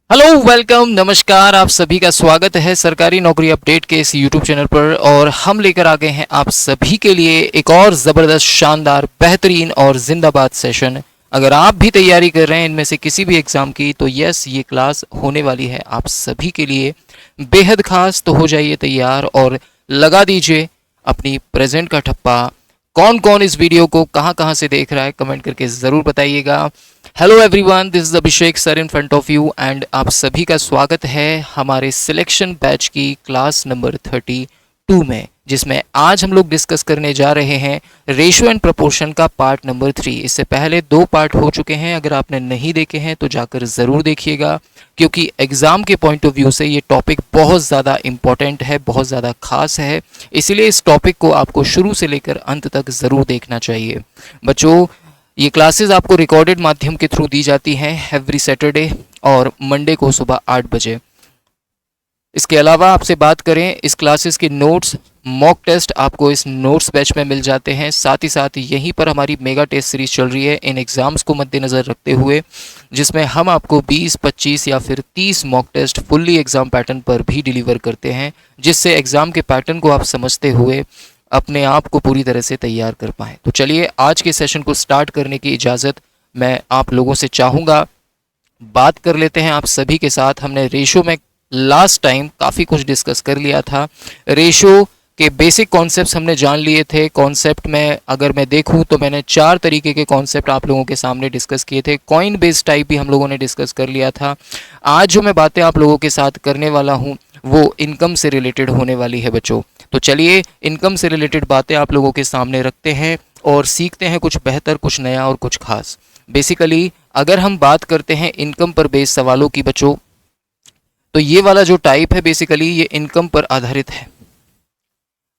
Hello welcome नमस्कार। आप सभी का स्वागत है सरकारी नौकरी अपडेट के इस यूट्यूब चैनल पर। और हम लेकर आ गए हैं आप सभी के लिए एक और ज़बरदस्त शानदार बेहतरीन और जिंदाबाद सेशन। अगर आप भी तैयारी कर रहे हैं इनमें से किसी भी एग्ज़ाम की तो यस, ये क्लास होने वाली है आप सभी के लिए बेहद खास। तो हो जाइए तैयार और लगा दीजिए अपनी प्रेजेंट का ठप्पा। कौन कौन इस वीडियो को कहाँ कहाँ से देख रहा है कमेंट करके ज़रूर बताइएगा। Hello everyone, this is Abhishek sir in front of you and आप सभी का स्वागत है हमारे सिलेक्शन बैच की क्लास नंबर 32 में, जिसमें आज हम लोग डिस्कस करने जा रहे हैं रेशियो एंड प्रोपोर्शन का पार्ट नंबर 3। इससे पहले 2 पार्ट हो चुके हैं, अगर आपने नहीं देखे हैं तो जाकर ज़रूर देखिएगा, क्योंकि एग्ज़ाम के पॉइंट ऑफ व्यू से ये टॉपिक बहुत ज़्यादा इम्पॉर्टेंट है, बहुत ज़्यादा खास है। इसीलिए इस टॉपिक को आपको शुरू से लेकर अंत तक ज़रूर देखना चाहिए। बच्चों, ये क्लासेस आपको रिकॉर्डेड माध्यम के थ्रू दी जाती हैं एवरी सैटरडे और मंडे को सुबह 8 बजे। इसके अलावा आपसे बात करें, इस क्लासेस के नोट्स, मॉक टेस्ट आपको इस नोट्स बैच में मिल जाते हैं। साथ ही साथ यहीं पर हमारी मेगा टेस्ट सीरीज चल रही है इन एग्ज़ाम्स को मद्देनज़र रखते हुए, जिसमें हम आपको 20, 25 या फिर 30 mock test fully exam pattern पर भी डिलीवर करते हैं, जिससे एग्ज़ाम के पैटर्न को आप समझते हुए अपने आप को पूरी तरह से तैयार कर पाएँ। तो चलिए आज के सेशन को स्टार्ट करने की इजाज़त मैं आप लोगों से चाहूँगा। बात कर लेते हैं आप सभी के साथ। हमने रेशो में लास्ट टाइम काफ़ी कुछ डिस्कस कर लिया था। रेशो के बेसिक कॉन्सेप्ट्स हमने जान लिए थे। कॉन्सेप्ट में अगर मैं देखूं तो मैंने 4 तरीके के कॉन्सेप्ट आप लोगों के सामने डिस्कस किए थे। कॉइन बेस्ड टाइप भी हम लोगों ने डिस्कस कर लिया था। आज जो मैं बातें आप लोगों के साथ करने वाला हूं वो इनकम से रिलेटेड होने वाली है बच्चों। तो चलिए इनकम से रिलेटेड बातें आप लोगों के सामने रखते हैं और सीखते हैं कुछ बेहतर, कुछ नया और कुछ खास। बेसिकली अगर हम बात करते हैं इनकम पर बेस्ड सवालों की बच्चों, तो ये वाला जो टाइप है बेसिकली ये इनकम पर आधारित है।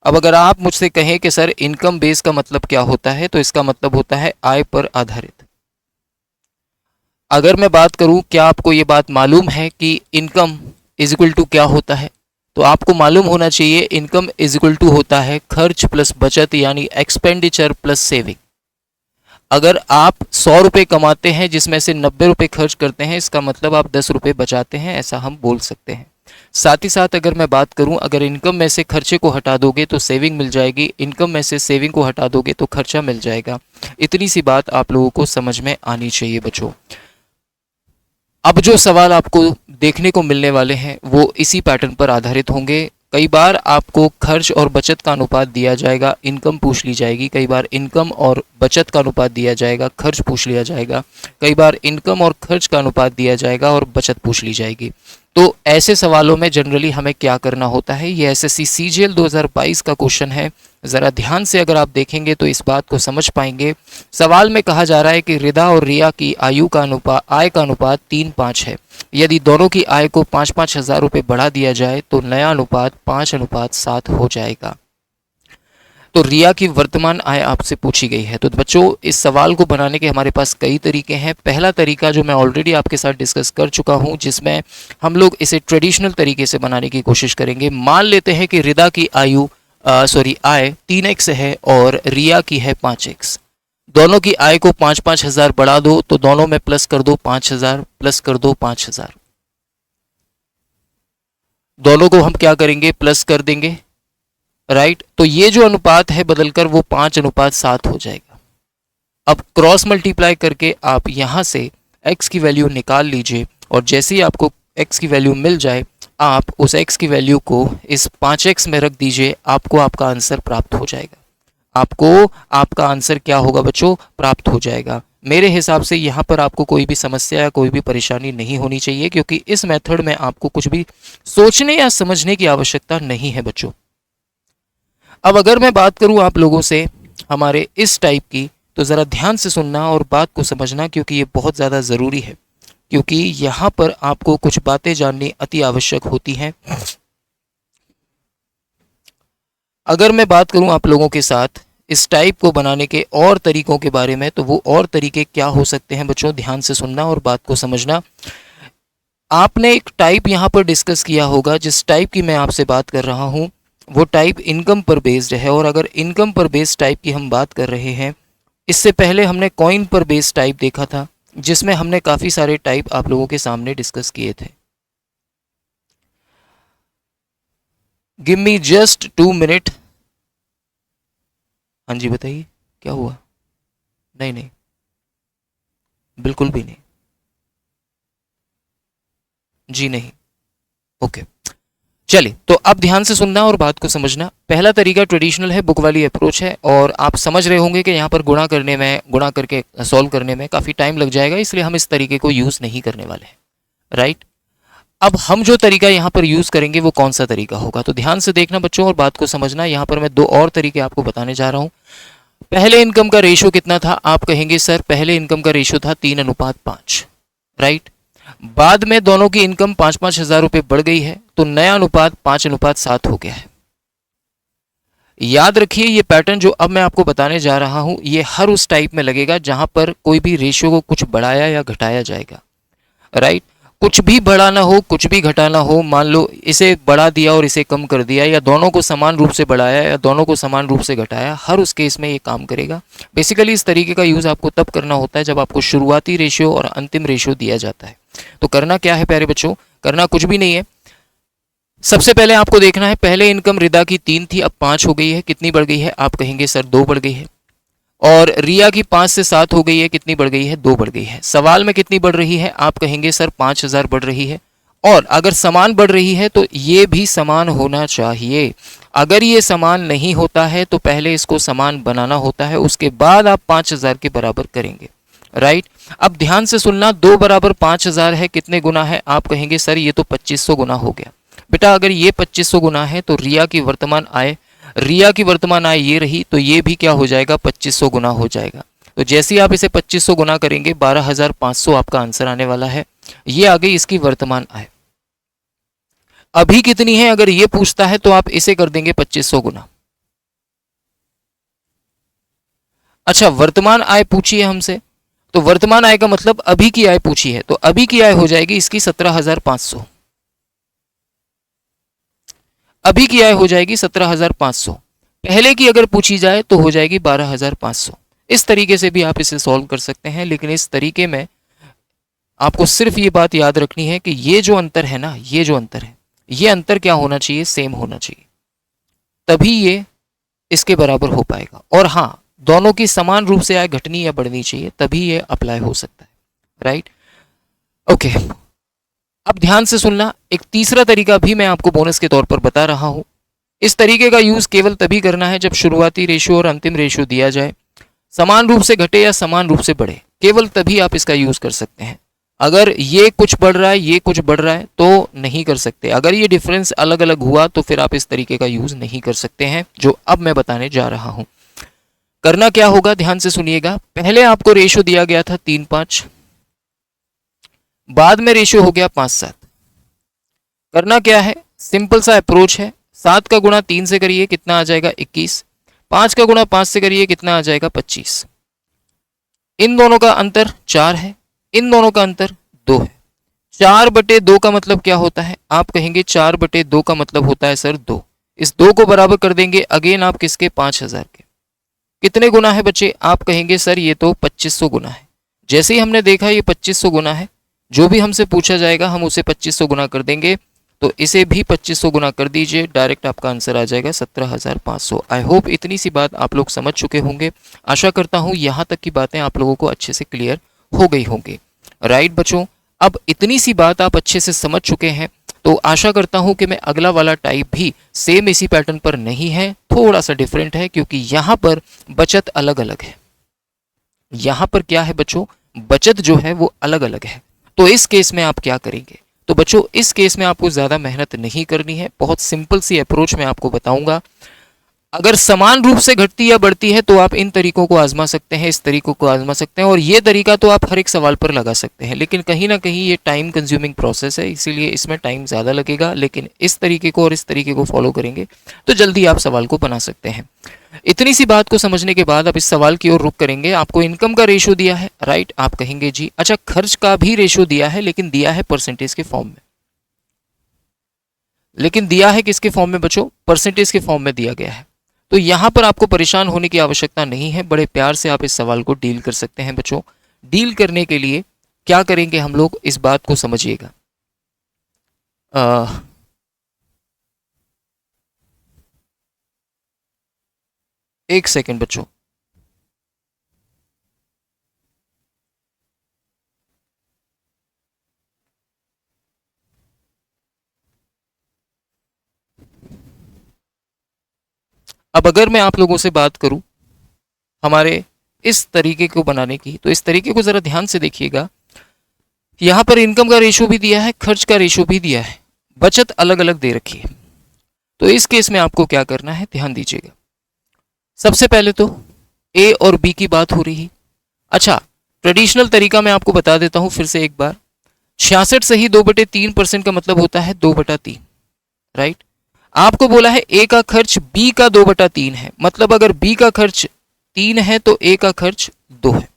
अब अगर आप मुझसे कहें कि सर इनकम बेस का मतलब क्या होता है, तो इसका मतलब होता है आय पर आधारित। अगर मैं बात करूं, क्या आपको ये बात मालूम है कि इनकम इज इक्वल टू क्या होता है? तो आपको मालूम होना चाहिए इनकम इज इक्वल टू होता है खर्च प्लस बचत, यानी एक्सपेंडिचर प्लस सेविंग। अगर आप 100 रुपये कमाते हैं जिसमें से 90 रुपये खर्च करते हैं, इसका मतलब आप 10 रुपये बचाते हैं, ऐसा हम बोल सकते हैं। साथ ही साथ अगर मैं बात करूं, अगर इनकम में से खर्चे को हटा दोगे तो सेविंग मिल जाएगी, इनकम में से सेविंग को हटा दोगे तो खर्चा मिल जाएगा। इतनी सी बात आप लोगों को समझ में आनी चाहिए बच्चों। अब जो सवाल आपको देखने को मिलने वाले हैं वो इसी पैटर्न पर आधारित होंगे। कई बार आपको खर्च और बचत का अनुपात दिया जाएगा, इनकम पूछ ली जाएगी। कई बार इनकम और बचत का अनुपात दिया जाएगा, खर्च पूछ लिया जाएगा। कई बार इनकम और खर्च का अनुपात दिया जाएगा और बचत पूछ ली जाएगी। तो ऐसे सवालों में जनरली हमें क्या करना होता है, ये एसएससी सीजीएल 2022 का क्वेश्चन है। ज़रा ध्यान से अगर आप देखेंगे तो इस बात को समझ पाएंगे। सवाल में कहा जा रहा है कि रिदा और रिया की आय का अनुपात 3:5 है। यदि दोनों की आय को 5-5 हज़ार रुपये बढ़ा दिया जाए तो नया अनुपात 5:7 हो जाएगा। तो रिया की वर्तमान आय आपसे पूछी गई है। तो बच्चों, इस सवाल को बनाने के हमारे पास कई तरीके हैं। पहला तरीका जो मैं ऑलरेडी आपके साथ डिस्कस कर चुका हूं, जिसमें हम लोग इसे ट्रेडिशनल तरीके से बनाने की कोशिश करेंगे। मान लेते हैं कि रिदा की आय 3x है और रिया की है 5x। दोनों की आय को 5-5 हज़ार बढ़ा दो, तो दोनों में प्लस कर दो 5,000, प्लस कर दो 5,000। दोनों को हम क्या करेंगे, प्लस कर देंगे, राइट। तो ये जो अनुपात है बदलकर वो 5:7 हो जाएगा। अब क्रॉस मल्टीप्लाई करके आप यहाँ से x की वैल्यू निकाल लीजिए और जैसे ही आपको x की वैल्यू मिल जाए, आप उस x की वैल्यू को इस 5x में रख दीजिए, आपको आपका आंसर प्राप्त हो जाएगा। आपको आपका आंसर क्या होगा बच्चों, प्राप्त हो जाएगा। मेरे हिसाब से यहाँ पर आपको कोई भी समस्या या कोई भी परेशानी नहीं होनी चाहिए, क्योंकि इस मेथड में आपको कुछ भी सोचने या समझने की आवश्यकता नहीं है बच्चों। अब अगर मैं बात करूं आप लोगों से हमारे इस टाइप की, तो ज़रा ध्यान से सुनना और बात को समझना, क्योंकि ये बहुत ज़्यादा ज़रूरी है, क्योंकि यहाँ पर आपको कुछ बातें जाननी अति आवश्यक होती हैं। अगर मैं बात करूं आप लोगों के साथ इस टाइप को बनाने के और तरीकों के बारे में, तो वो और तरीके क्या हो सकते हैं बच्चों, ध्यान से सुनना और बात को समझना। आपने एक टाइप यहाँ पर डिस्कस किया होगा, जिस टाइप की मैं आपसे बात कर रहा हूँ वो टाइप इनकम पर बेस्ड है। और अगर इनकम पर बेस्ड टाइप की हम बात कर रहे हैं, इससे पहले हमने कॉइन पर बेस्ड टाइप देखा था, जिसमें हमने काफ़ी सारे टाइप आप लोगों के सामने डिस्कस किए थे। Give me just 2 minute. हाँ जी बताइए क्या हुआ? नहीं नहीं, बिल्कुल भी नहीं। जी नहीं। ओके, चलिए तो अब ध्यान से सुनना और बात को समझना। पहला तरीका ट्रेडिशनल है, बुक वाली अप्रोच है, और आप समझ रहे होंगे कि यहाँ पर गुणा करने में, गुणा करके सॉल्व करने में काफ़ी टाइम लग जाएगा, इसलिए हम इस तरीके को यूज़ नहीं करने वाले हैं, राइट। अब हम जो तरीका यहाँ पर यूज़ करेंगे वो कौन सा तरीका होगा, तो ध्यान से देखना बच्चों और बात को समझना। यहाँ पर मैं दो और तरीके आपको बताने जा रहा हूँ। पहले इनकम का रेशियो कितना था? आप कहेंगे सर पहले इनकम का रेशियो था 3:5, राइट। बाद में दोनों की इनकम 5-5 हज़ार रुपये बढ़ गई है, तो नया अनुपात 5:7 हो गया है। याद रखिए ये पैटर्न जो अब मैं आपको बताने जा रहा हूं, ये हर उस टाइप में लगेगा जहां पर कोई भी रेशियो को कुछ बढ़ाया या घटाया जाएगा, राइट। कुछ भी बढ़ाना हो, कुछ भी घटाना हो, मान लो इसे बढ़ा दिया और इसे कम कर दिया, या दोनों को समान रूप से बढ़ाया या दोनों को समान रूप से घटाया, हर उस केस में ये काम करेगा। बेसिकली इस तरीके का यूज़ आपको तब करना होता है जब आपको शुरुआती रेशियो और अंतिम रेशियो दिया जाता है। तो करना क्या है प्यारे बच्चों? करना कुछ भी नहीं है। सबसे पहले आपको देखना है, पहले इनकम रिदा की 3 थी, अब 5 हो गई है। कितनी बढ़ गई है? आप कहेंगे सर 2 बढ़ गई है। और रिया की 5 से 7 हो गई है, कितनी बढ़ गई है? 2 बढ़ गई है। सवाल में कितनी बढ़ रही है? आप कहेंगे सर 5,000 बढ़ रही है। और अगर समान बढ़ रही है तो ये भी समान होना चाहिए। अगर ये समान नहीं होता है तो पहले इसको समान बनाना होता है, उसके बाद आप 5,000 के बराबर करेंगे, राइट। अब ध्यान से सुनना, 2 बराबर 5,000 है, कितने गुना है? आप कहेंगे सर ये तो 2500 गुना हो गया। बेटा अगर ये 2500 गुना है तो रिया की वर्तमान आय ये रही, तो ये भी क्या हो जाएगा? 2500 गुना हो जाएगा। तो जैसे ही आप इसे 2500 गुना करेंगे 12,500 आपका आंसर आने वाला है। ये आ गई इसकी वर्तमान आय। अभी कितनी है अगर ये पूछता है तो आप इसे कर देंगे 2500 गुना। अच्छा, वर्तमान आय पूछी है हमसे, तो वर्तमान आय का मतलब अभी की आय पूछी है, तो अभी की आय हो जाएगी इसकी 17,500। अभी की आय हो जाएगी 17,500। पहले की अगर पूछी जाए तो हो जाएगी 12,500। इस तरीके से भी आप इसे सॉल्व कर सकते हैं, लेकिन इस तरीके में आपको सिर्फ ये बात याद रखनी है कि ये जो अंतर है ना, ये जो अंतर है, ये अंतर क्या होना चाहिए? सेम होना चाहिए, तभी ये इसके बराबर हो पाएगा। और हाँ, दोनों की समान रूप से आय घटनी या बढ़नी चाहिए, तभी ये अप्लाई हो सकता है, राइट। ओके, अब ध्यान से सुनना, एक तीसरा तरीका भी मैं आपको बोनस के तौर पर बता रहा हूं। इस तरीके का यूज केवल तभी करना है जब शुरुआती रेशियो और अंतिम रेशियो दिया जाए, समान रूप से घटे या समान रूप से बढ़े, केवल तभी आप इसका यूज कर सकते हैं। अगर ये कुछ बढ़ रहा है, ये कुछ बढ़ रहा है, तो नहीं कर सकते। अगर ये डिफरेंस अलग अलग हुआ तो फिर आप इस तरीके का यूज नहीं कर सकते हैं, जो अब मैं बताने जा रहा हूं। करना क्या होगा, ध्यान से सुनिएगा। पहले आपको रेशियो दिया गया था 3-5, बाद में रेशियो हो गया 5-7। करना क्या है? सिंपल सा अप्रोच है। 7 का गुणा 3 से करिए, कितना आ जाएगा? 21। 5 का गुणा 5 से करिए, कितना आ जाएगा? 25। इन दोनों का अंतर 4 है, इन दोनों का अंतर 2 है। 4/2 का मतलब क्या होता है? आप कहेंगे 4/2 का मतलब होता है सर 2। इस 2 को बराबर कर देंगे अगेन आप किसके? 5,000 के। कितने गुना है बच्चे? आप कहेंगे सर ये तो 2500 गुना है। जैसे ही हमने देखा ये 2500 गुना है, जो भी हमसे पूछा जाएगा हम उसे 2500 गुना कर देंगे, तो इसे भी 2500 गुना कर दीजिए, डायरेक्ट आपका आंसर आ जाएगा 17,500। आई होप इतनी सी बात आप लोग समझ चुके होंगे। आशा करता हूँ यहाँ तक की बातें आप लोगों को अच्छे से क्लियर हो गई होंगी, राइट बच्चों। अब इतनी सी बात आप अच्छे से समझ चुके हैं, तो आशा करता हूं कि मैं अगला वाला टाइप भी सेम इसी पैटर्न पर नहीं है, थोड़ा सा डिफरेंट है, क्योंकि यहां पर बचत अलग अलग है। यहां पर क्या है बच्चों? बचत जो है वो अलग अलग है। तो इस केस में आप क्या करेंगे? तो बच्चों इस केस में आपको ज्यादा मेहनत नहीं करनी है, बहुत सिंपल सी अप्रोच मैं आपको बताऊंगा। अगर समान रूप से घटती या बढ़ती है तो आप इन तरीकों को आजमा सकते हैं, इस तरीकों को आजमा सकते हैं, और ये तरीका तो आप हर एक सवाल पर लगा सकते हैं, लेकिन कहीं ना कहीं ये टाइम कंज्यूमिंग प्रोसेस है, इसीलिए इसमें टाइम ज़्यादा लगेगा। लेकिन इस तरीके को और इस तरीके को फॉलो करेंगे तो जल्दी आप सवाल को बना सकते हैं। इतनी सी बात को समझने के बाद अब इस सवाल की ओर रुख करेंगे। आपको इनकम का रेशियो दिया है, राइट। आप कहेंगे जी अच्छा, खर्च का भी रेशियो दिया है, लेकिन दिया है परसेंटेज के फॉर्म में। लेकिन दिया है किसके फॉर्म में बच्चों? परसेंटेज के फॉर्म में दिया गया है। तो यहां पर आपको परेशान होने की आवश्यकता नहीं है, बड़े प्यार से आप इस सवाल को डील कर सकते हैं बच्चों। डील करने के लिए क्या करेंगे हम लोग, इस बात को समझिएगा। एक सेकेंड बच्चों। अब अगर मैं आप लोगों से बात करूं हमारे इस तरीके को बनाने की, तो इस तरीके को जरा ध्यान से देखिएगा। यहां पर इनकम का रेशो भी दिया है, खर्च का रेशो भी दिया है, बचत अलग अलग दे रखी है। तो इस केस में आपको क्या करना है, ध्यान दीजिएगा। सबसे पहले तो ए और बी की बात हो रही है। अच्छा, ट्रेडिशनल तरीका मैं आपको बता देता हूं फिर से एक बार। 66 सही 2/3% का मतलब होता है 2/3, राइट। आपको बोला है ए का खर्च बी का 2/3 है, मतलब अगर बी का खर्च 3 है तो ए का खर्च 2 है,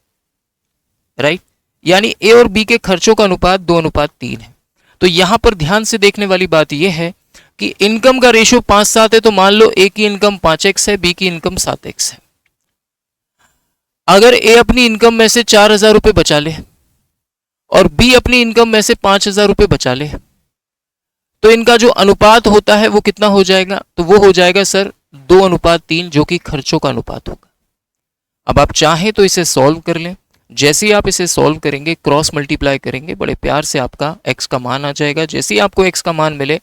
राइट। यानी ए और बी के खर्चों का अनुपात 2:3 है। तो यहां पर ध्यान से देखने वाली बात यह है कि इनकम का रेशियो 5-7 है, तो मान लो ए की इनकम 5x है, बी की इनकम 7x है। अगर ए अपनी इनकम में से 4,000 रुपये बचा ले और बी अपनी इनकम में से 5,000 रुपये बचा ले, तो इनका जो अनुपात होता है वो कितना हो जाएगा, तो वो हो जाएगा सर 2:3, जो कि खर्चों का अनुपात होगा। अब आप चाहें तो इसे सॉल्व कर लें। जैसे ही आप इसे सॉल्व करेंगे, क्रॉस मल्टीप्लाई करेंगे, बड़े प्यार से आपका x का मान आ जाएगा। जैसे ही आपको x का मान मिले,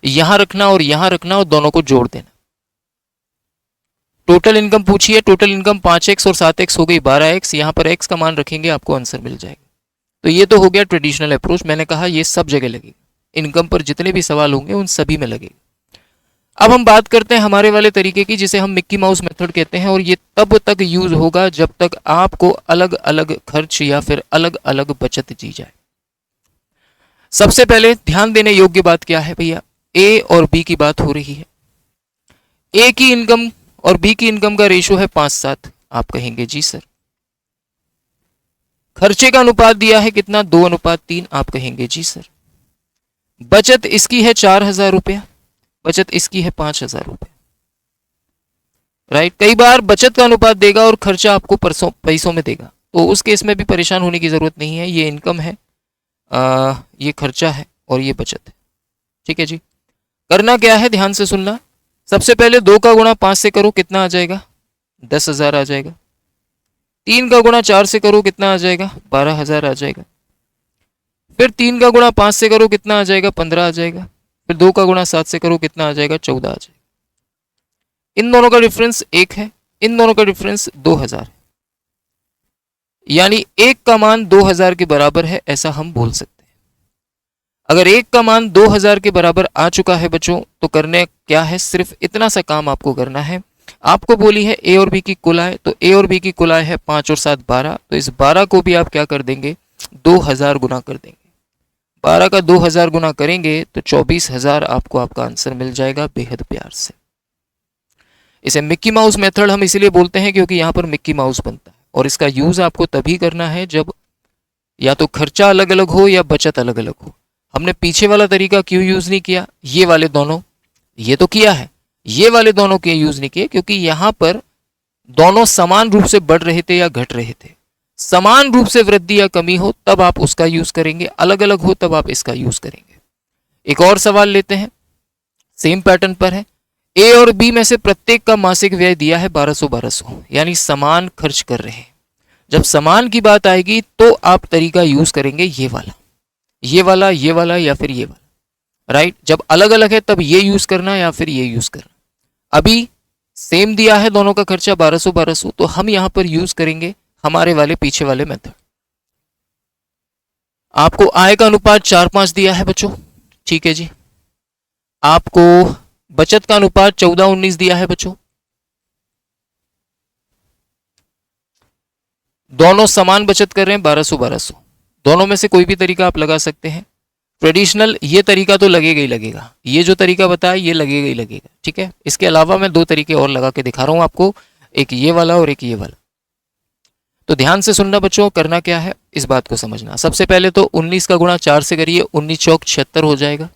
यहां रखना और यहां रखना और दोनों को जोड़ देना। टोटल इनकम पूछिए, टोटल इनकम 5x और 7x हो गई 12x। यहां पर x का मान रखेंगे, आपको आंसर मिल जाएगा। तो ये तो हो गया ट्रेडिशनल अप्रोच। मैंने कहा ये सब जगह लगेगा, इनकम पर जितने भी सवाल होंगे उन सभी में लगेगा। अब हम बात करते हैं हमारे वाले तरीके की, जिसे हम मिक्की माउस मेथड कहते हैं, और ये तब तक यूज होगा जब तक आपको अलग अलग खर्च या फिर अलग अलग बचत दी जाए। सबसे पहले ध्यान देने योग्य बात क्या है भैया, ए और बी की बात हो रही है। ए की इनकम और बी की इनकम का रेशियो है 5-7। आप कहेंगे जी सर। खर्चे का अनुपात दिया है कितना, 2:3। आप कहेंगे जी सर। बचत इसकी है 4,000 रुपया, बचत इसकी है 5,000 रुपये, राइट। कई बार बचत का अनुपात देगा और खर्चा आपको पैसों में देगा, तो उस केस में भी परेशान होने की जरूरत नहीं है। ये इनकम है, ये खर्चा है और ये बचत है, ठीक है जी। करना क्या है, ध्यान से सुनना। सबसे पहले 2 का गुणा 5 से करो, कितना आ जाएगा, 10,000 आ जाएगा। 3 का गुणा 4 से करो, कितना आ जाएगा, 12,000 आ जाएगा। फिर 3 का गुणा 5 से करो, कितना आ जाएगा, 15 आ जाएगा। फिर 2 का गुणा 7 से करो, कितना आ जाएगा, 14 आ जाएगा। इन दोनों का डिफरेंस 1 है, इन दोनों का डिफरेंस 2,000 है। यानी 1 का मान 2,000 के बराबर है, ऐसा हम बोल सकते हैं। अगर 1 का मान 2,000 के बराबर आ चुका है बच्चों, तो करने क्या है, सिर्फ इतना सा काम आपको करना है। आपको बोली है ए और बी की कुल आय, तो ए और बी की कुल आय है 5 और 7 12। तो इस 12 को भी आप क्या कर देंगे, 2,000 गुना कर देंगे। 12 का 2,000 गुना करेंगे तो 24,000 आपको आपका आंसर मिल जाएगा, बेहद प्यार से। इसे मिक्की माउस मेथड हम इसीलिए बोलते हैं क्योंकि यहाँ पर मिक्की माउस बनता है, और इसका यूज आपको तभी करना है जब या तो खर्चा अलग अलग हो या बचत अलग अलग हो। हमने पीछे वाला तरीका क्यों यूज नहीं किया, ये वाले दोनों, ये तो किया है, ये वाले दोनों के यूज नहीं किए क्योंकि यहां पर दोनों समान रूप से बढ़ रहे थे या घट रहे थे। समान रूप से वृद्धि या कमी हो तब आप उसका यूज करेंगे, अलग अलग हो तब आप इसका यूज करेंगे। एक और सवाल लेते हैं, सेम पैटर्न पर है। ए और बी में से प्रत्येक का मासिक व्यय दिया है 1200, यानी समान खर्च कर रहे हैं। जब समान की बात आएगी तो आप तरीका यूज करेंगे ये वाला, ये वाला, ये वाला या फिर ये वाला, राइट। जब अलग अलग है तब ये यूज करना या फिर ये यूज करना। अभी सेम दिया है दोनों का खर्चा 1200, तो हम यहां पर यूज करेंगे हमारे वाले पीछे वाले मेथड। आपको आय का अनुपात 4-5 दिया है बच्चों, ठीक है जी। आपको बचत का अनुपात 14-19 दिया है बच्चों। दोनों समान बचत कर रहे हैं 1200। दोनों में से कोई भी तरीका आप लगा सकते हैं। ट्रेडिशनल ये तरीका तो लगेगा ही लगेगा, ये जो तरीका बताया ये लगेगा ही लगेगा, ठीक है। इसके अलावा मैं 2 तरीके और लगा के दिखा रहा हूं आपको, एक ये वाला और एक ये वाला। तो ध्यान से सुनना बच्चों, करना क्या है इस बात को समझना। सबसे पहले तो 19 का गुणा 4 से करिए, 19 चौक 76 हो जाएगा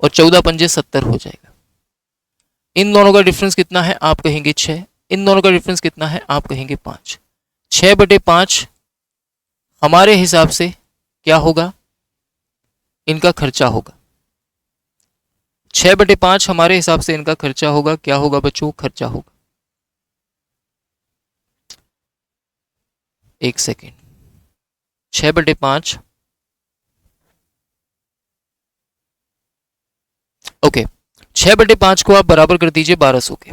और 14 पंजे 70 हो जाएगा। इन दोनों का डिफरेंस कितना है, आप कहेंगे 6। इन दोनों का डिफरेंस कितना है, आप कहेंगे 5। 6/5 हमारे हिसाब से क्या होगा, इनका खर्चा होगा। 6/5 हमारे हिसाब से इनका खर्चा होगा। क्या होगा बच्चों, खर्चा होगा। एक सेकेंड, 6/5, ओके, 6/5 को आप बराबर कर दीजिए 1200 के।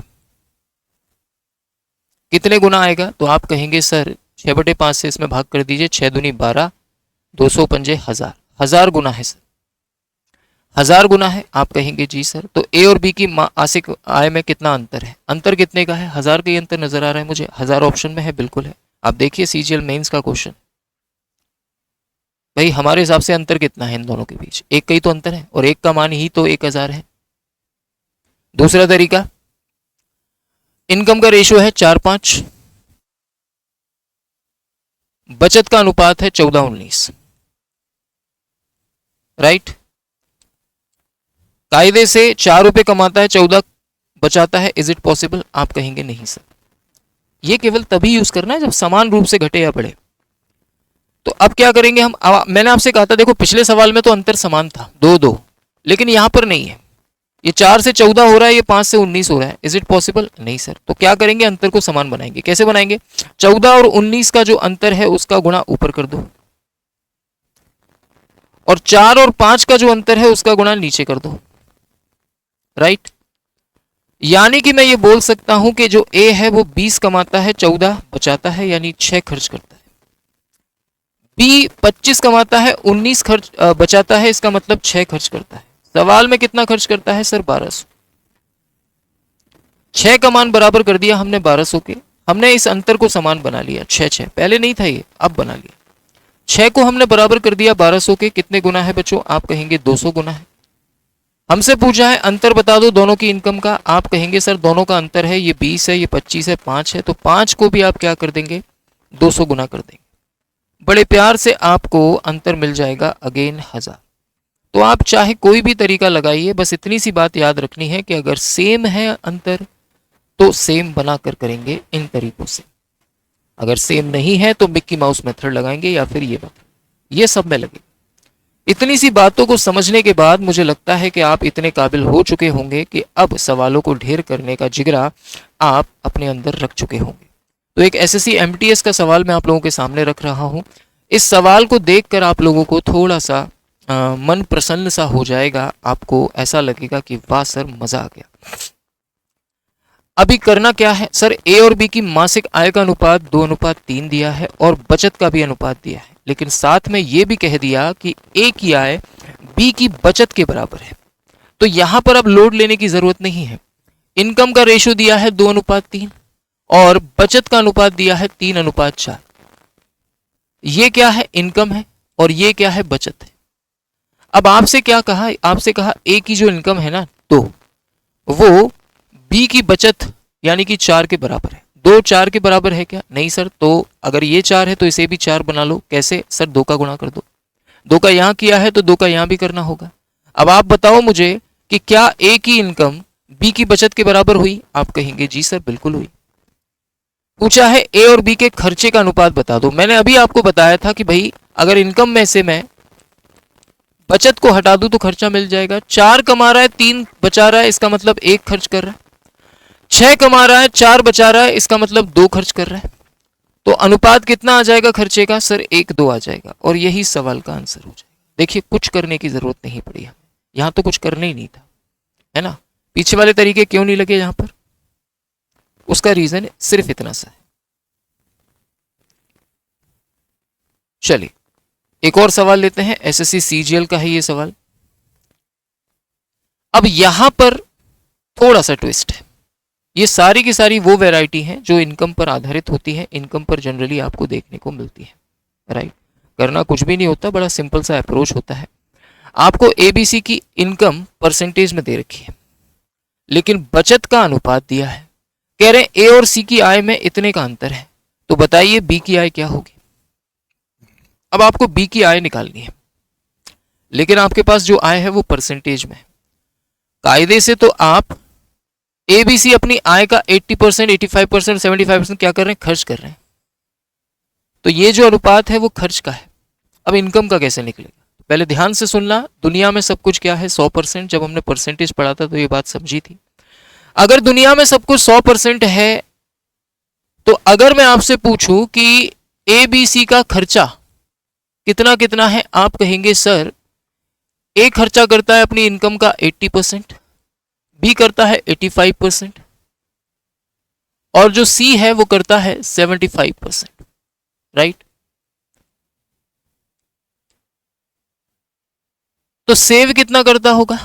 कितने गुना आएगा? तो आप कहेंगे सर 6/5 से इसमें भाग कर दीजिए, 6 दूनी 12, 200 पंजे 1000, 1000 गुना है सर, 1000 गुना है। आप कहेंगे जी सर, तो ए और बी की मासिक आय में कितना अंतर है? अंतर कितने का है? 1000 का ही अंतर नजर आ रहा है मुझे। 1000 ऑप्शन में है, बिल्कुल है। आप देखिए सीजीएल मेंस का क्वेश्चन, भाई हमारे हिसाब से अंतर कितना है इन दोनों के बीच? एक का ही तो अंतर है, और एक का मान ही तो 1000 है। दूसरा तरीका, इनकम का रेशियो है 4:5, बचत का अनुपात है 14:19, राइट। कायदे से 4 रुपए कमाता है, 14 बचाता है, इज इट पॉसिबल? आप कहेंगे नहीं सर, ये केवल तभी यूज करना है जब समान रूप से घटे या बढ़े। तो अब क्या करेंगे हम? मैंने आपसे कहा था, देखो पिछले सवाल में तो अंतर समान था 2-2, लेकिन यहां पर नहीं है। ये 4 से 14 हो रहा है, ये 5 से 19 हो रहा है, इज इट पॉसिबल? नहीं सर। तो क्या करेंगे? अंतर को समान बनाएंगे। कैसे बनाएंगे? 14 और 19 का जो अंतर है उसका गुणा ऊपर कर दो, और 4 और 5 का जो अंतर है उसका गुणा नीचे कर दो, राइट। यानी कि मैं ये बोल सकता हूं कि जो ए है वो 20 कमाता है, 14 बचाता है, यानी 6 खर्च करता है। बी 25 कमाता है, 19 खर्च बचाता है, इसका मतलब 6 खर्च करता है। सवाल में कितना खर्च करता है सर? 1200। 6 का मान बराबर कर दिया हमने 1200 के। हमने इस अंतर को समान बना लिया, 6-6, पहले नहीं था ये, अब बना लिया। 6 को हमने बराबर कर दिया 1200 के। कितने गुना है बच्चों? आप कहेंगे 200 गुना है। हमसे पूछा है अंतर बता दो दोनों की इनकम का। आप कहेंगे सर दोनों का अंतर है, ये 20 है, ये 25 है, 5 है, तो 5 को भी आप क्या कर देंगे? 200 गुना कर देंगे। बड़े प्यार से आपको अंतर मिल जाएगा अगेन 1000। तो आप चाहे कोई भी तरीका लगाइए, बस इतनी सी बात याद रखनी है कि अगर सेम है अंतर तो सेम बना कर करेंगे इन तरीकों से। अगर सेम नहीं है तो मिक्की माउस मेथड लगाएंगे, या फिर ये मेथड, ये सब में लगे। इतनी सी बातों को समझने के बाद मुझे लगता है कि आप इतने काबिल हो चुके होंगे कि अब सवालों को ढेर करने का जिगरा आप अपने अंदर रख चुके होंगे। तो एक एसएससी एमटीएस का सवाल मैं आप लोगों के सामने रख रहा हूं। इस सवाल को देखकर आप लोगों को थोड़ा सा मन प्रसन्न सा हो जाएगा। आपको ऐसा लगेगा कि वाह सर मजा आ गया। अभी करना क्या है सर? ए और बी की मासिक आय का अनुपात 2:3 दिया है, और बचत का भी अनुपात दिया है, लेकिन साथ में यह भी कह दिया कि ए की आय बी की बचत के बराबर है। तो यहां पर अब लोड लेने की जरूरत नहीं है। इनकम का रेशियो दिया है 2:3, और बचत का अनुपात दिया है 3:4। ये क्या है? इनकम है, और ये क्या है? बचत है। अब आपसे क्या कहा? आपसे कहा ए की जो इनकम है ना, तो वो बी की बचत यानी कि 4 के बराबर है। 2 4 के बराबर है क्या? नहीं सर। तो अगर ये 4 है तो इसे भी 4 बना लो। कैसे सर? 2 का गुणा कर दो। 2 का यहां किया है तो 2 का यहां भी करना होगा। अब आप बताओ मुझे कि क्या ए की इनकम बी की बचत के बराबर हुई? आप कहेंगे जी सर बिल्कुल हुई। पूछा है ए और बी के खर्चे का अनुपात बता दो। मैंने अभी आपको बताया था कि भाई अगर इनकम में से मैं बचत को हटा दूं तो खर्चा मिल जाएगा। 4 कमा रहा है, 3 बचा रहा है, इसका मतलब 1 खर्च कर रहा है। 6 कमा रहा है, 4 बचा रहा है, इसका मतलब 2 खर्च कर रहा है। तो अनुपात कितना आ जाएगा खर्चे का? सर 1:2 आ जाएगा, और यही सवाल का आंसर हो जाएगा। देखिए कुछ करने की जरूरत नहीं पड़ी हमें, यहां तो कुछ करना ही नहीं था, है ना। पीछे वाले तरीके क्यों नहीं लगे यहां पर? उसका रीजन सिर्फ इतना सा है। चलिए एक और सवाल लेते हैं। एसएससी सीजीएल का है ये सवाल। अब यहां पर थोड़ा सा ट्विस्ट है। ये सारी की सारी वो वैरायटी है जो इनकम पर आधारित होती है, इनकम पर जनरली आपको देखने को मिलती है, राइट। करना कुछ भी नहीं होता, बड़ा सिंपल सा अप्रोच होता है। आपको एबीसी की इनकम परसेंटेज में दे रखी है, लेकिन बचत का अनुपात दिया है। कह रहे हैं ए और सी की आय में इतने का अंतर है, तो बताइए बी की आय क्या होगी। अब आपको बी की आय निकालनी है, लेकिन आपके पास जो आय है वो परसेंटेज में है। कायदे से तो आप एबीसी अपनी आय का 80%, 85%, 75% क्या कर रहे हैं? खर्च कर रहे हैं। तो ये जो अनुपात है वो खर्च का है। अब इनकम का कैसे निकलेगा? पहले ध्यान से सुनना। दुनिया में सब कुछ क्या है? 100%। जब हमने परसेंटेज पढ़ा था तो ये बात समझी थी। अगर दुनिया में सब कुछ 100% है, तो अगर मैं आपसे पूछूं कि ए बी सी का खर्चा कितना कितना है? आप कहेंगे सर ए खर्चा करता है अपनी इनकम का 80%, बी करता है 85% और जो सी है वो करता है 75%, राइट? तो सेव कितना करता होगा?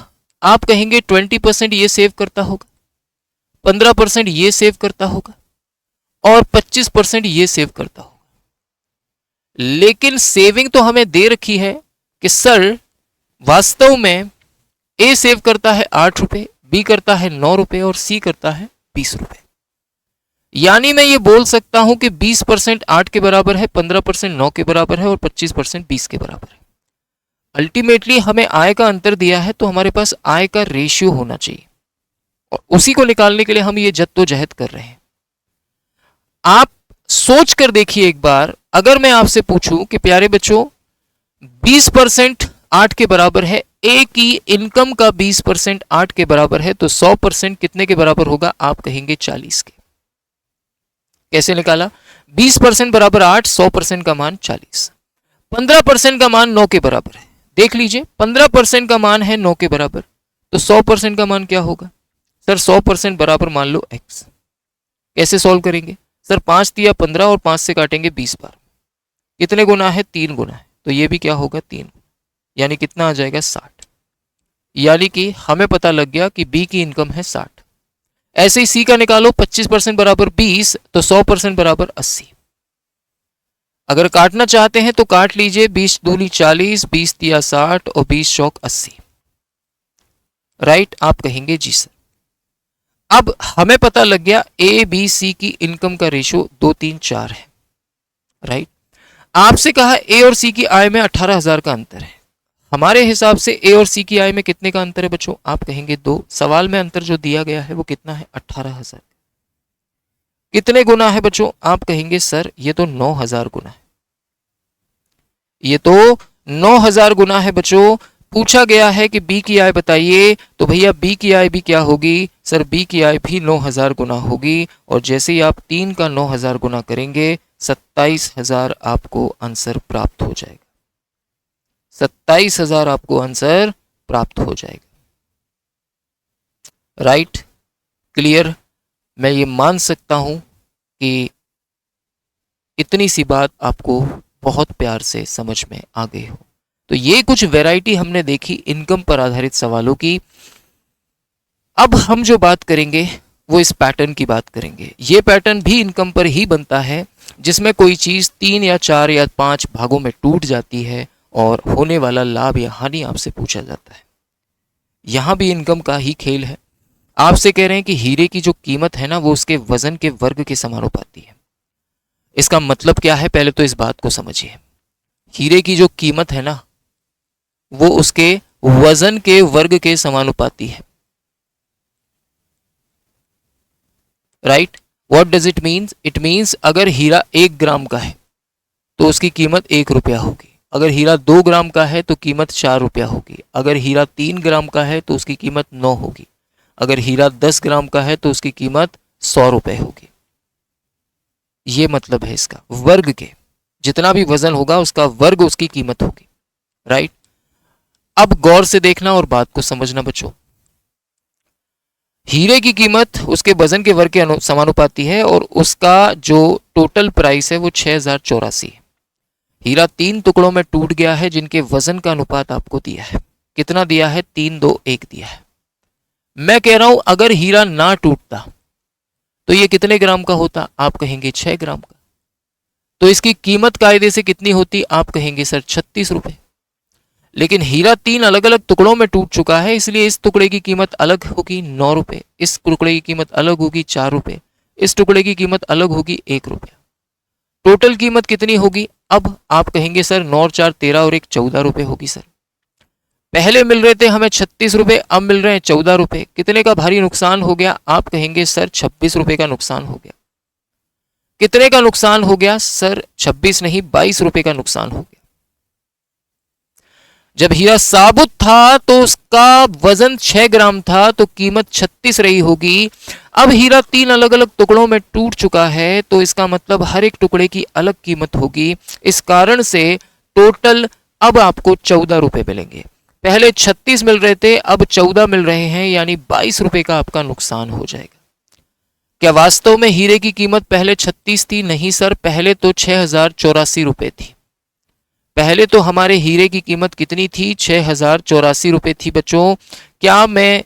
आप कहेंगे 20% ये सेव करता होगा, 15% ये सेव करता होगा और 25% ये सेव करता होगा। लेकिन सेविंग तो हमें दे रखी है कि सर वास्तव में ए सेव करता है 8 रुपए, बी करता है 9 रुपए और सी करता है 20 रुपए। यानी मैं ये बोल सकता हूं कि 20% 8 के बराबर है, 15% 9 के बराबर है और 25% 20 के बराबर है। अल्टीमेटली हमें आय का अंतर दिया है तो हमारे पास आय का रेशियो होना चाहिए और उसी को निकालने के लिए हम ये जद्दोजहद कर रहे हैं। आप सोच कर देखिए एक बार, अगर मैं आपसे पूछूं कि प्यारे बच्चों 20% 8 के बराबर है, ए की इनकम का 20% 8 के बराबर है, तो 100% कितने के बराबर होगा? आप कहेंगे 40 के। कैसे निकाला? 20% बराबर 8, 100% का मान 40। 15% का मान 9 के बराबर है। देख लीजिए 15% का मान है 9 के बराबर, तो 100% का मान क्या होगा? सर 100% बराबर मान लो x। कैसे सॉल्व करेंगे? सर 5 दिया 15 और 5 से काटेंगे 20 बार। कितने गुना है? 3 गुना है, तो ये भी क्या होगा? 3, यानी कितना आ जाएगा? 60। यानी कि हमें पता लग गया कि बी की इनकम है 60। ऐसे ही सी का निकालो, 25% बराबर 20, तो 100% बराबर 80। अगर काटना चाहते हैं तो काट लीजिए, 20 दूनी 40, 20 दिया 60 और 20 चौक 80, राइट? आप कहेंगे जी सर। अब हमें पता लग गया ए बी सी की इनकम का रेशो 2 3 4 है, राइट? आपसे कहा ए और सी की आय में 18,000 का अंतर है। हमारे हिसाब से ए और सी की आय में कितने का अंतर है बच्चों? आप कहेंगे 2। सवाल में अंतर जो दिया गया है वो कितना है? 18,000। कितने गुना है बच्चों? आप कहेंगे सर ये तो 9,000 गुना है। ये तो 9,000 गुना है बच्चों। पूछा गया है कि बी की आय बताइए, तो भैया बी की आय भी क्या होगी? सर बी की आय भी 9,000 गुना होगी और जैसे ही आप 3 का 9,000 गुना करेंगे 27,000 आपको आंसर प्राप्त हो जाएगा। 27,000 आपको आंसर प्राप्त हो जाएगा, राइट? क्लियर? मैं ये मान सकता हूं कि इतनी सी बात आपको बहुत प्यार से समझ में आ गई हो। तो ये कुछ वैरायटी हमने देखी इनकम पर आधारित सवालों की। अब हम जो बात करेंगे वो इस पैटर्न की बात करेंगे। ये पैटर्न भी इनकम पर ही बनता है, जिसमें कोई चीज़ 3 या 4 या 5 भागों में टूट जाती है और होने वाला लाभ या हानि आपसे पूछा जाता है। यहाँ भी इनकम का ही खेल है। आपसे कह रहे हैं कि हीरे की जो कीमत है ना वो उसके वजन के वर्ग के समानुपाती है। इसका मतलब क्या है? पहले तो इस बात को समझिए। हीरे की जो कीमत है ना वो उसके वजन के वर्ग के समानुपाती है, right? What does it means? It means अगर हीरा 1 ग्राम का है तो उसकी कीमत 1 रुपया होगी। अगर हीरा 2 ग्राम का है तो कीमत 4 रुपया होगी। अगर हीरा 3 ग्राम का है तो उसकी कीमत 9 होगी। अगर हीरा 10 ग्राम का है तो उसकी कीमत 100 रुपये होगी। ये मतलब है इसका, वर्ग के जितना भी वजन होगा उसका वर्ग उसकी कीमत होगी, राइट? अब गौर से देखना और बात को समझना बच्चों। हीरे की कीमत उसके वजन के वर्ग के समानुपाती है और उसका जो टोटल प्राइस है वो 6,084 है। हीरा 3 टुकड़ों में टूट गया है जिनके वजन का अनुपात आपको दिया है। कितना दिया है? 3, 2, 1 दिया है। मैं कह रहा हूं अगर हीरा ना टूटता तो ये कितने ग्राम का होता? आप कहेंगे 6 ग्राम का। तो इसकी कीमत कायदे से कितनी होती? आप कहेंगे सर 36 रुपए। लेकिन हीरा 3 अलग अलग टुकड़ों में टूट चुका है, इसलिए इस टुकड़े की कीमत अलग होगी 9 रुपए, इस टुकड़े की कीमत अलग होगी 4 रुपए, इस टुकड़े की कीमत अलग होगी 1 रुपया। टोटल कीमत कितनी होगी? अब आप कहेंगे सर 9 और 4 13 और 1 14 रुपए होगी। सर पहले मिल रहे थे हमें 36 रुपए, अब मिल रहे हैं 14 रुपए। कितने का भारी नुकसान हो गया? आप कहेंगे सर 26 रुपए का नुकसान हो गया। कितने का नुकसान हो गया? सर 26 नहीं 22 रुपए का नुकसान हो गया। जब हीरा साबुत था तो इसका वजन 6 ग्राम था तो कीमत 36 रही होगी। अब हीरा 3 अलग अलग टुकड़ों में टूट चुका है तो इसका मतलब हर एक टुकड़े की अलग कीमत होगी। इस कारण से टोटल अब आपको 14 रुपए मिलेंगे। पहले 36 मिल रहे थे, अब 14 मिल रहे हैं, यानी 22 रुपए का आपका नुकसान हो जाएगा। क्या वास्तव में हीरे की कीमत पहले 36 थी? नहीं सर, पहले तो 6084 थी। पहले तो हमारे हीरे की कीमत कितनी थी? 6084 थी बच्चों। क्या मैं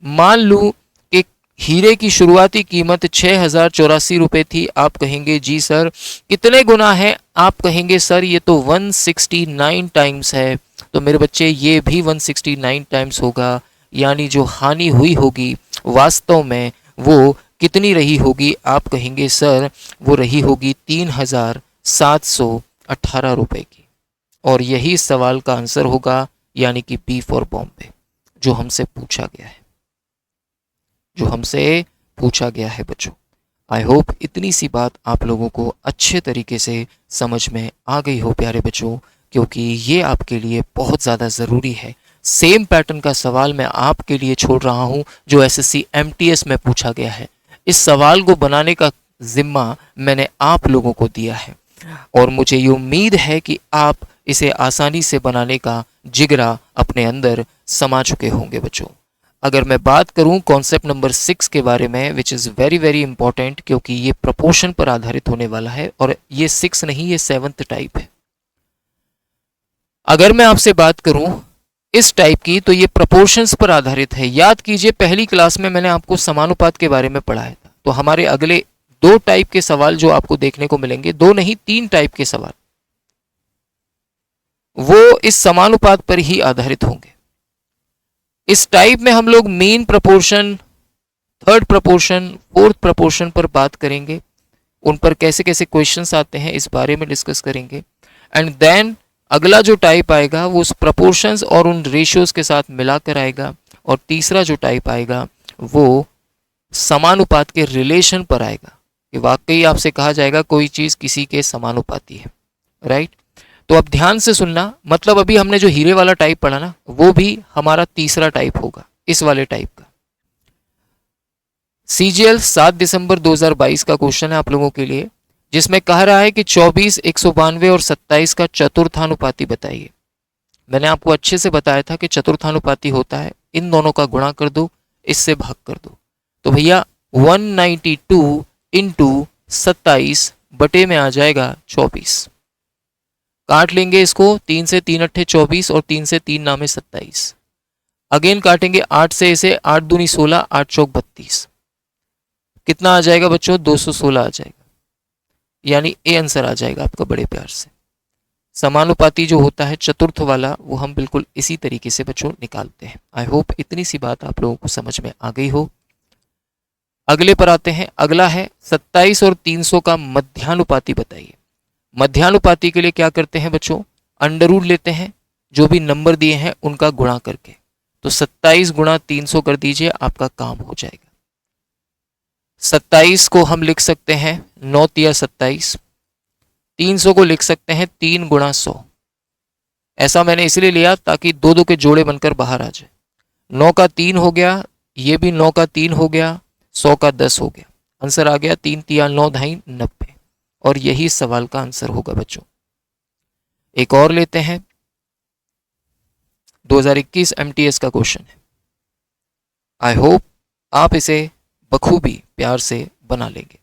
मान लूं कि हीरे की शुरुआती कीमत 6084 थी? आप कहेंगे जी सर। कितने गुना है? आप कहेंगे सर ये तो 169 टाइम्स है। तो मेरे बच्चे ये भी 169 टाइम्स होगा, यानी जो हानि हुई होगी वास्तव में वो कितनी रही होगी? आप कहेंगे सर वो रही होगी 3718 रुपए की। और यही सवाल का आंसर होगा, यानी कि बी फॉर बॉम्बे, जो हमसे पूछा गया है, जो हमसे पूछा गया है बच्चों। आई होप इतनी सी बात आप लोगों को अच्छे तरीके से समझ में आ गई हो प्यारे बच्चों, क्योंकि ये आपके लिए बहुत ज़्यादा ज़रूरी है। सेम पैटर्न का सवाल मैं आपके लिए छोड़ रहा हूँ जो एसएससी एमटीएस में पूछा गया है। इस सवाल को बनाने का जिम्मा मैंने आप लोगों को दिया है और मुझे ये उम्मीद है कि आप इसे आसानी से बनाने का जिगरा अपने अंदर समा चुके होंगे बच्चों। अगर मैं बात करूं कॉन्सेप्ट नंबर 6 के बारे में, which is very very important, क्योंकि ये प्रपोर्शन पर आधारित होने वाला है और ये 6 नहीं, ये 7th टाइप है। अगर मैं आपसे बात करूं इस टाइप की तो ये प्रपोर्शंस पर आधारित है। याद कीजिए पहली क्लास में मैंने आपको समानुपात के बारे में पढ़ाया था। तो हमारे अगले 2 टाइप के सवाल जो आपको देखने को मिलेंगे, 2 नहीं 3 टाइप के सवाल, वो इस समानुपात पर ही आधारित होंगे। इस टाइप में हम लोग mean proportion, third proportion, fourth proportion पर बात करेंगे। उन पर कैसे कैसे क्वेश्चंस आते हैं इस बारे में डिस्कस करेंगे। एंड देन अगला जो टाइप आएगा वो उस प्रपोर्शंस और उन रेशियोज के साथ मिलाकर आएगा। और तीसरा जो टाइप आएगा वो समानुपात के रिलेशन पर आएगा, कि वाकई आपसे कहा जाएगा कोई चीज़ किसी के समानुपाती है, राइट। तो अब ध्यान से सुनना, मतलब अभी हमने जो हीरे वाला टाइप पढ़ा ना, वो भी हमारा तीसरा टाइप होगा इस वाले टाइप का। सीजीएल 7 दिसंबर 2022 का क्वेश्चन है आप लोगों के लिए, जिसमें कह रहा है कि 24, 192 और 27 का चतुर्थानुपाती बताइए। मैंने आपको अच्छे से बताया था कि चतुर्थानुपाती होता है इन दोनों का गुणा कर दो, इससे भाग कर दो। तो भैया 192 इंटू 27 बटे में आ जाएगा 24। काट लेंगे इसको, 3 से 3 अट्ठे 24 और 3 से 3 नामे 27। अगेन काटेंगे 8 से इसे, 8 दूनी 16, 8 चौक 32। कितना आ जाएगा बच्चों? 216 आ जाएगा, यानी ए आंसर आ जाएगा आपका बड़े प्यार से। समानुपाती जो होता है चतुर्थ वाला, वो हम बिल्कुल इसी तरीके से बच्चों निकालते हैं। आई होप इतनी सी बात आप लोगों को समझ में आ गई हो। अगले पर आते हैं। अगला है 27 और 300 का मध्यानुपाती बताइए। मध्यानुपाती के लिए क्या करते हैं बच्चों? अंडर रूट लेते हैं, जो भी नंबर दिए हैं उनका गुणा करके। तो 27 गुणा 300 कर दीजिए, आपका काम हो जाएगा। 27 को हम लिख सकते हैं 9 तिया 27। 300 को लिख सकते हैं 3 गुणा 100। ऐसा मैंने इसलिए लिया ताकि दो दो के जोड़े बनकर बाहर आ जाए। 9 का 3 हो गया, ये भी 9 का 3 हो गया, 100 का 10 हो गया। आंसर आ गया 3 तिया 9 ढाई 90। और यही सवाल का आंसर होगा बच्चों। एक और लेते हैं, 2021 एमटीएस का क्वेश्चन है। आई होप आप इसे बखूबी प्यार से बना लेंगे।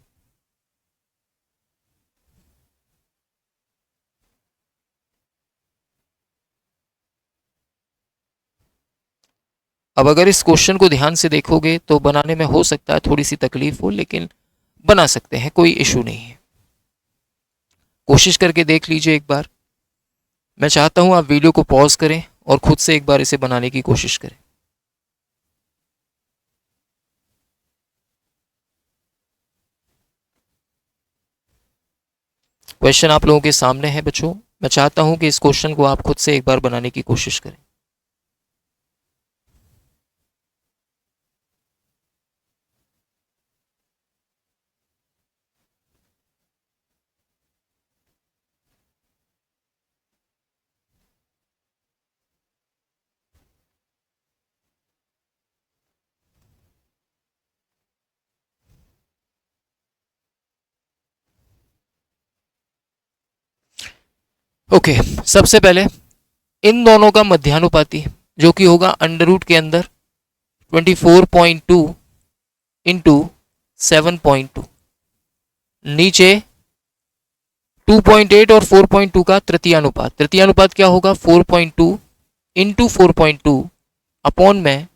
अब अगर इस क्वेश्चन को ध्यान से देखोगे तो बनाने में हो सकता है थोड़ी सी तकलीफ हो, लेकिन बना सकते हैं, कोई इशू नहीं है। कोशिश करके देख लीजिए एक बार। मैं चाहता हूं आप वीडियो को पॉज करें और खुद से एक बार इसे बनाने की कोशिश करें। क्वेश्चन आप लोगों के सामने है बच्चों। मैं चाहता हूं कि इस क्वेश्चन को आप खुद से एक बार बनाने की कोशिश करें। ओके, सबसे पहले इन दोनों का मध्यानुपाती जो कि होगा अंडर रूट के अंदर 24.2 इंटू 7.2, नीचे 2.8 और 4.2 का तृतीयानुपात। तृतीयानुपात क्या होगा? 4.2 इंटू 4.2 अपॉन में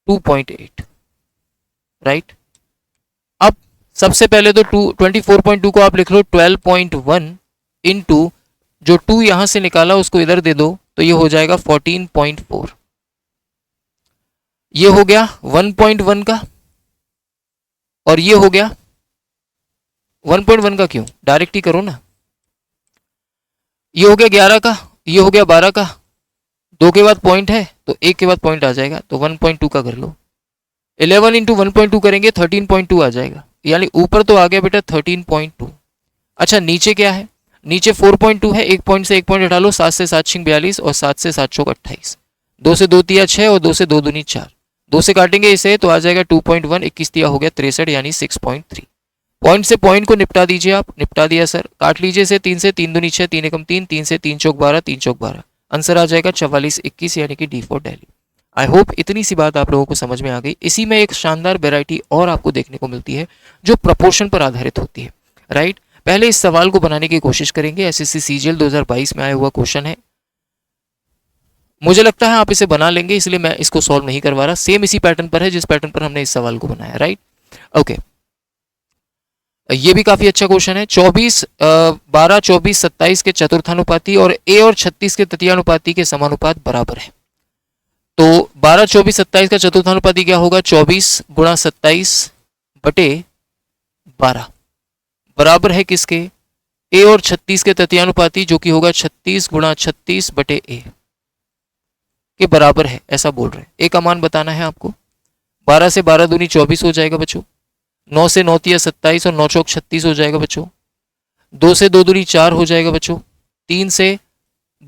2.8, राइट। अब सबसे पहले तो 24.2 को आप लिख लो 12.1 इंटू जो 2 यहां से निकाला उसको इधर दे दो, तो ये हो जाएगा 14.4। ये हो गया 1.1 का, और ये हो गया 1.1 का। क्यों, डायरेक्ट ही करो ना। ये हो गया 11 का, ये हो गया 12 का, 2 के बाद पॉइंट है तो 1 के बाद पॉइंट आ जाएगा, तो 1.2 का कर लो। 11 इंटू 1.2 करेंगे 13.2 आ जाएगा, यानी ऊपर तो आ गया बेटा 13.2। अच्छा, नीचे क्या है? नीचे 4.2 है, 1 पॉइंट से 1 पॉइंट हटा लो, 7 से 7 छिंग 42 और 7 से 7 चौक 28, 2 से 2 तिया 6 और 2 से 2 दूनी 4, 2 से काटेंगे इसे तो आ जाएगा 2.1, 21 तिया हो गया 63, यानी 6.3। पॉइंट से पॉइंट को निपटा दीजिए आप। निपटा दिया सर, काट लीजिए इसे 3 से, 3 दूनी 6, 3 एकम 3, 3 से 3 चौक 12, 3 चौक 12, आंसर आ जाएगा 44, 21, यानी कि D for Delhi. I hope इतनी सी बात आप लोगों को समझ में आ गई। इसी में एक शानदार वेराइटी और आपको देखने को मिलती है जो प्रपोर्शन पर आधारित होती है, राइट। पहले इस सवाल को बनाने की कोशिश करेंगे। एसएससी सीजीएल 2022 में आया हुआ क्वेश्चन है, मुझे लगता है आप इसे बना लेंगे, इसलिए मैं इसको सॉल्व नहीं करवा रहा। सेम इसी पैटर्न पर है जिस पैटर्न पर हमने इस सवाल को बनाया, राइट। ओके, ये भी काफी अच्छा क्वेश्चन है। 24 12 24 27 के चतुर्थानुपाती और ए और 36 के तृतीयानुपाती के समानुपात बराबर है। तो 12 24 27 का चतुर्थानुपाती क्या होगा? 24 गुणा 27 बटे 12 बराबर है किसके? ए और 36 के तृतीयानुपाती जो कि होगा 36 गुणा 36 बटे ए के बराबर है, ऐसा बोल रहे हैं। ए का मान बताना है आपको। 12 से 12 दूनी 24 हो जाएगा बच्चों, 9 से 9 तिया 27 और 9 चौक 36 हो जाएगा बच्चों, 2 से 2 दूनी 4 हो जाएगा बच्चों, 3 से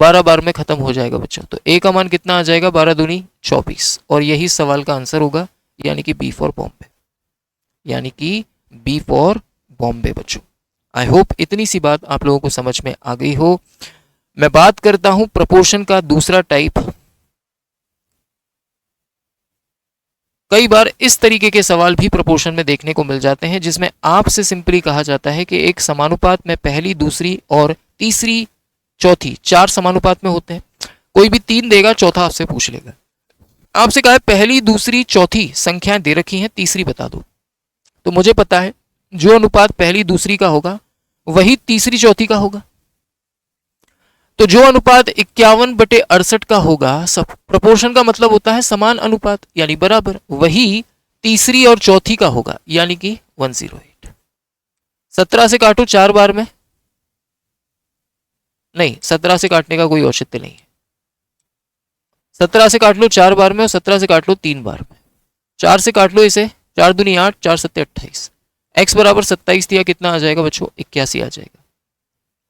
12 बार में खत्म हो जाएगा बच्चों। तो ए का मान कितना आ जाएगा? 12 दूनी 24, और यही सवाल का आंसर होगा, यानी कि बी फॉर बॉम्बे, यानी कि बी फॉर बॉम्बे बच्चों। आई होप इतनी सी बात आप लोगों को समझ में आ गई हो। मैं बात करता हूं प्रपोर्शन का दूसरा टाइप। कई बार इस तरीके के सवाल भी प्रपोर्शन में देखने को मिल जाते हैं, जिसमें आपसे सिंपली कहा जाता है कि एक समानुपात में पहली, दूसरी और तीसरी, चौथी, 4 समानुपात में होते हैं। कोई भी 3 देगा, चौथा आपसे पूछ लेगा। आपसे कहा है पहली, दूसरी, चौथी संख्याएं दे रखी हैं, तीसरी बता दो। तो मुझे पता है जो अनुपात पहली दूसरी का होगा वही तीसरी चौथी का होगा। तो जो अनुपात 51/68 का होगा, सब प्रपोर्शन का मतलब होता है समान अनुपात यानी बराबर, वही तीसरी और चौथी का होगा, यानी कि 108। 17 से काटो 4 बार में, नहीं 17 से काटने का कोई औचित्य नहीं है। 17 से काट लो 4 बार में और 17 से काट लो 3 बार में। 4 से काट लो इसे, 4 दूनी 8, 4 सत्ते 28, x बराबर 27 दिया, कितना आ जाएगा बच्चों? 81 आ जाएगा,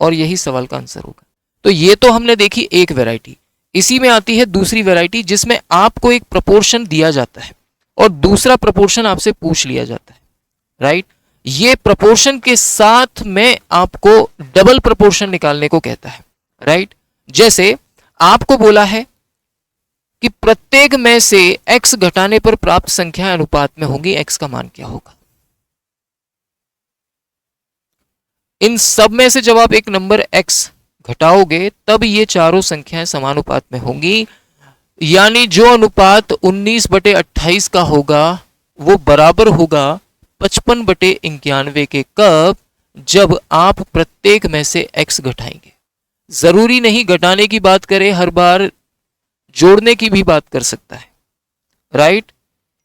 और यही सवाल का आंसर होगा। तो ये तो हमने देखी एक वैरायटी। इसी में आती है दूसरी वैरायटी, जिसमें आपको एक प्रपोर्शन दिया जाता है और दूसरा प्रपोर्शन आपसे पूछ लिया जाता है, राइट। ये प्रपोर्शन के साथ में आपको डबल प्रपोर्शन निकालने को कहता है, राइट। जैसे आपको बोला है कि प्रत्येक में से x घटाने पर प्राप्त संख्या अनुपात में होंगी, x का मान क्या होगा? इन सब में से जब आप एक नंबर x घटाओगे तब ये चारों संख्याएं समानुपात में होंगी, यानी जो अनुपात 19/28 का होगा वो बराबर होगा 55/91 के। कब? जब आप प्रत्येक में से x घटाएंगे। जरूरी नहीं घटाने की बात करें, हर बार जोड़ने की भी बात कर सकता है, राइट।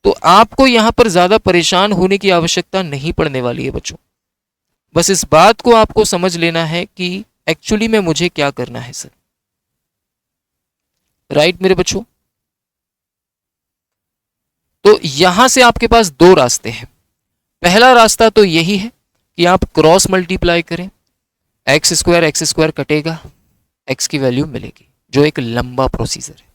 तो आपको यहां पर ज्यादा परेशान होने की आवश्यकता नहीं पड़ने वाली है बच्चों। बस इस बात को आपको समझ लेना है कि एक्चुअली में मुझे क्या करना है सर, राइट मेरे बच्चों। तो यहां से आपके पास 2 रास्ते हैं। पहला रास्ता तो यही है कि आप क्रॉस मल्टीप्लाई करें, x² कटेगा, x की वैल्यू मिलेगी, जो एक लंबा प्रोसीजर है।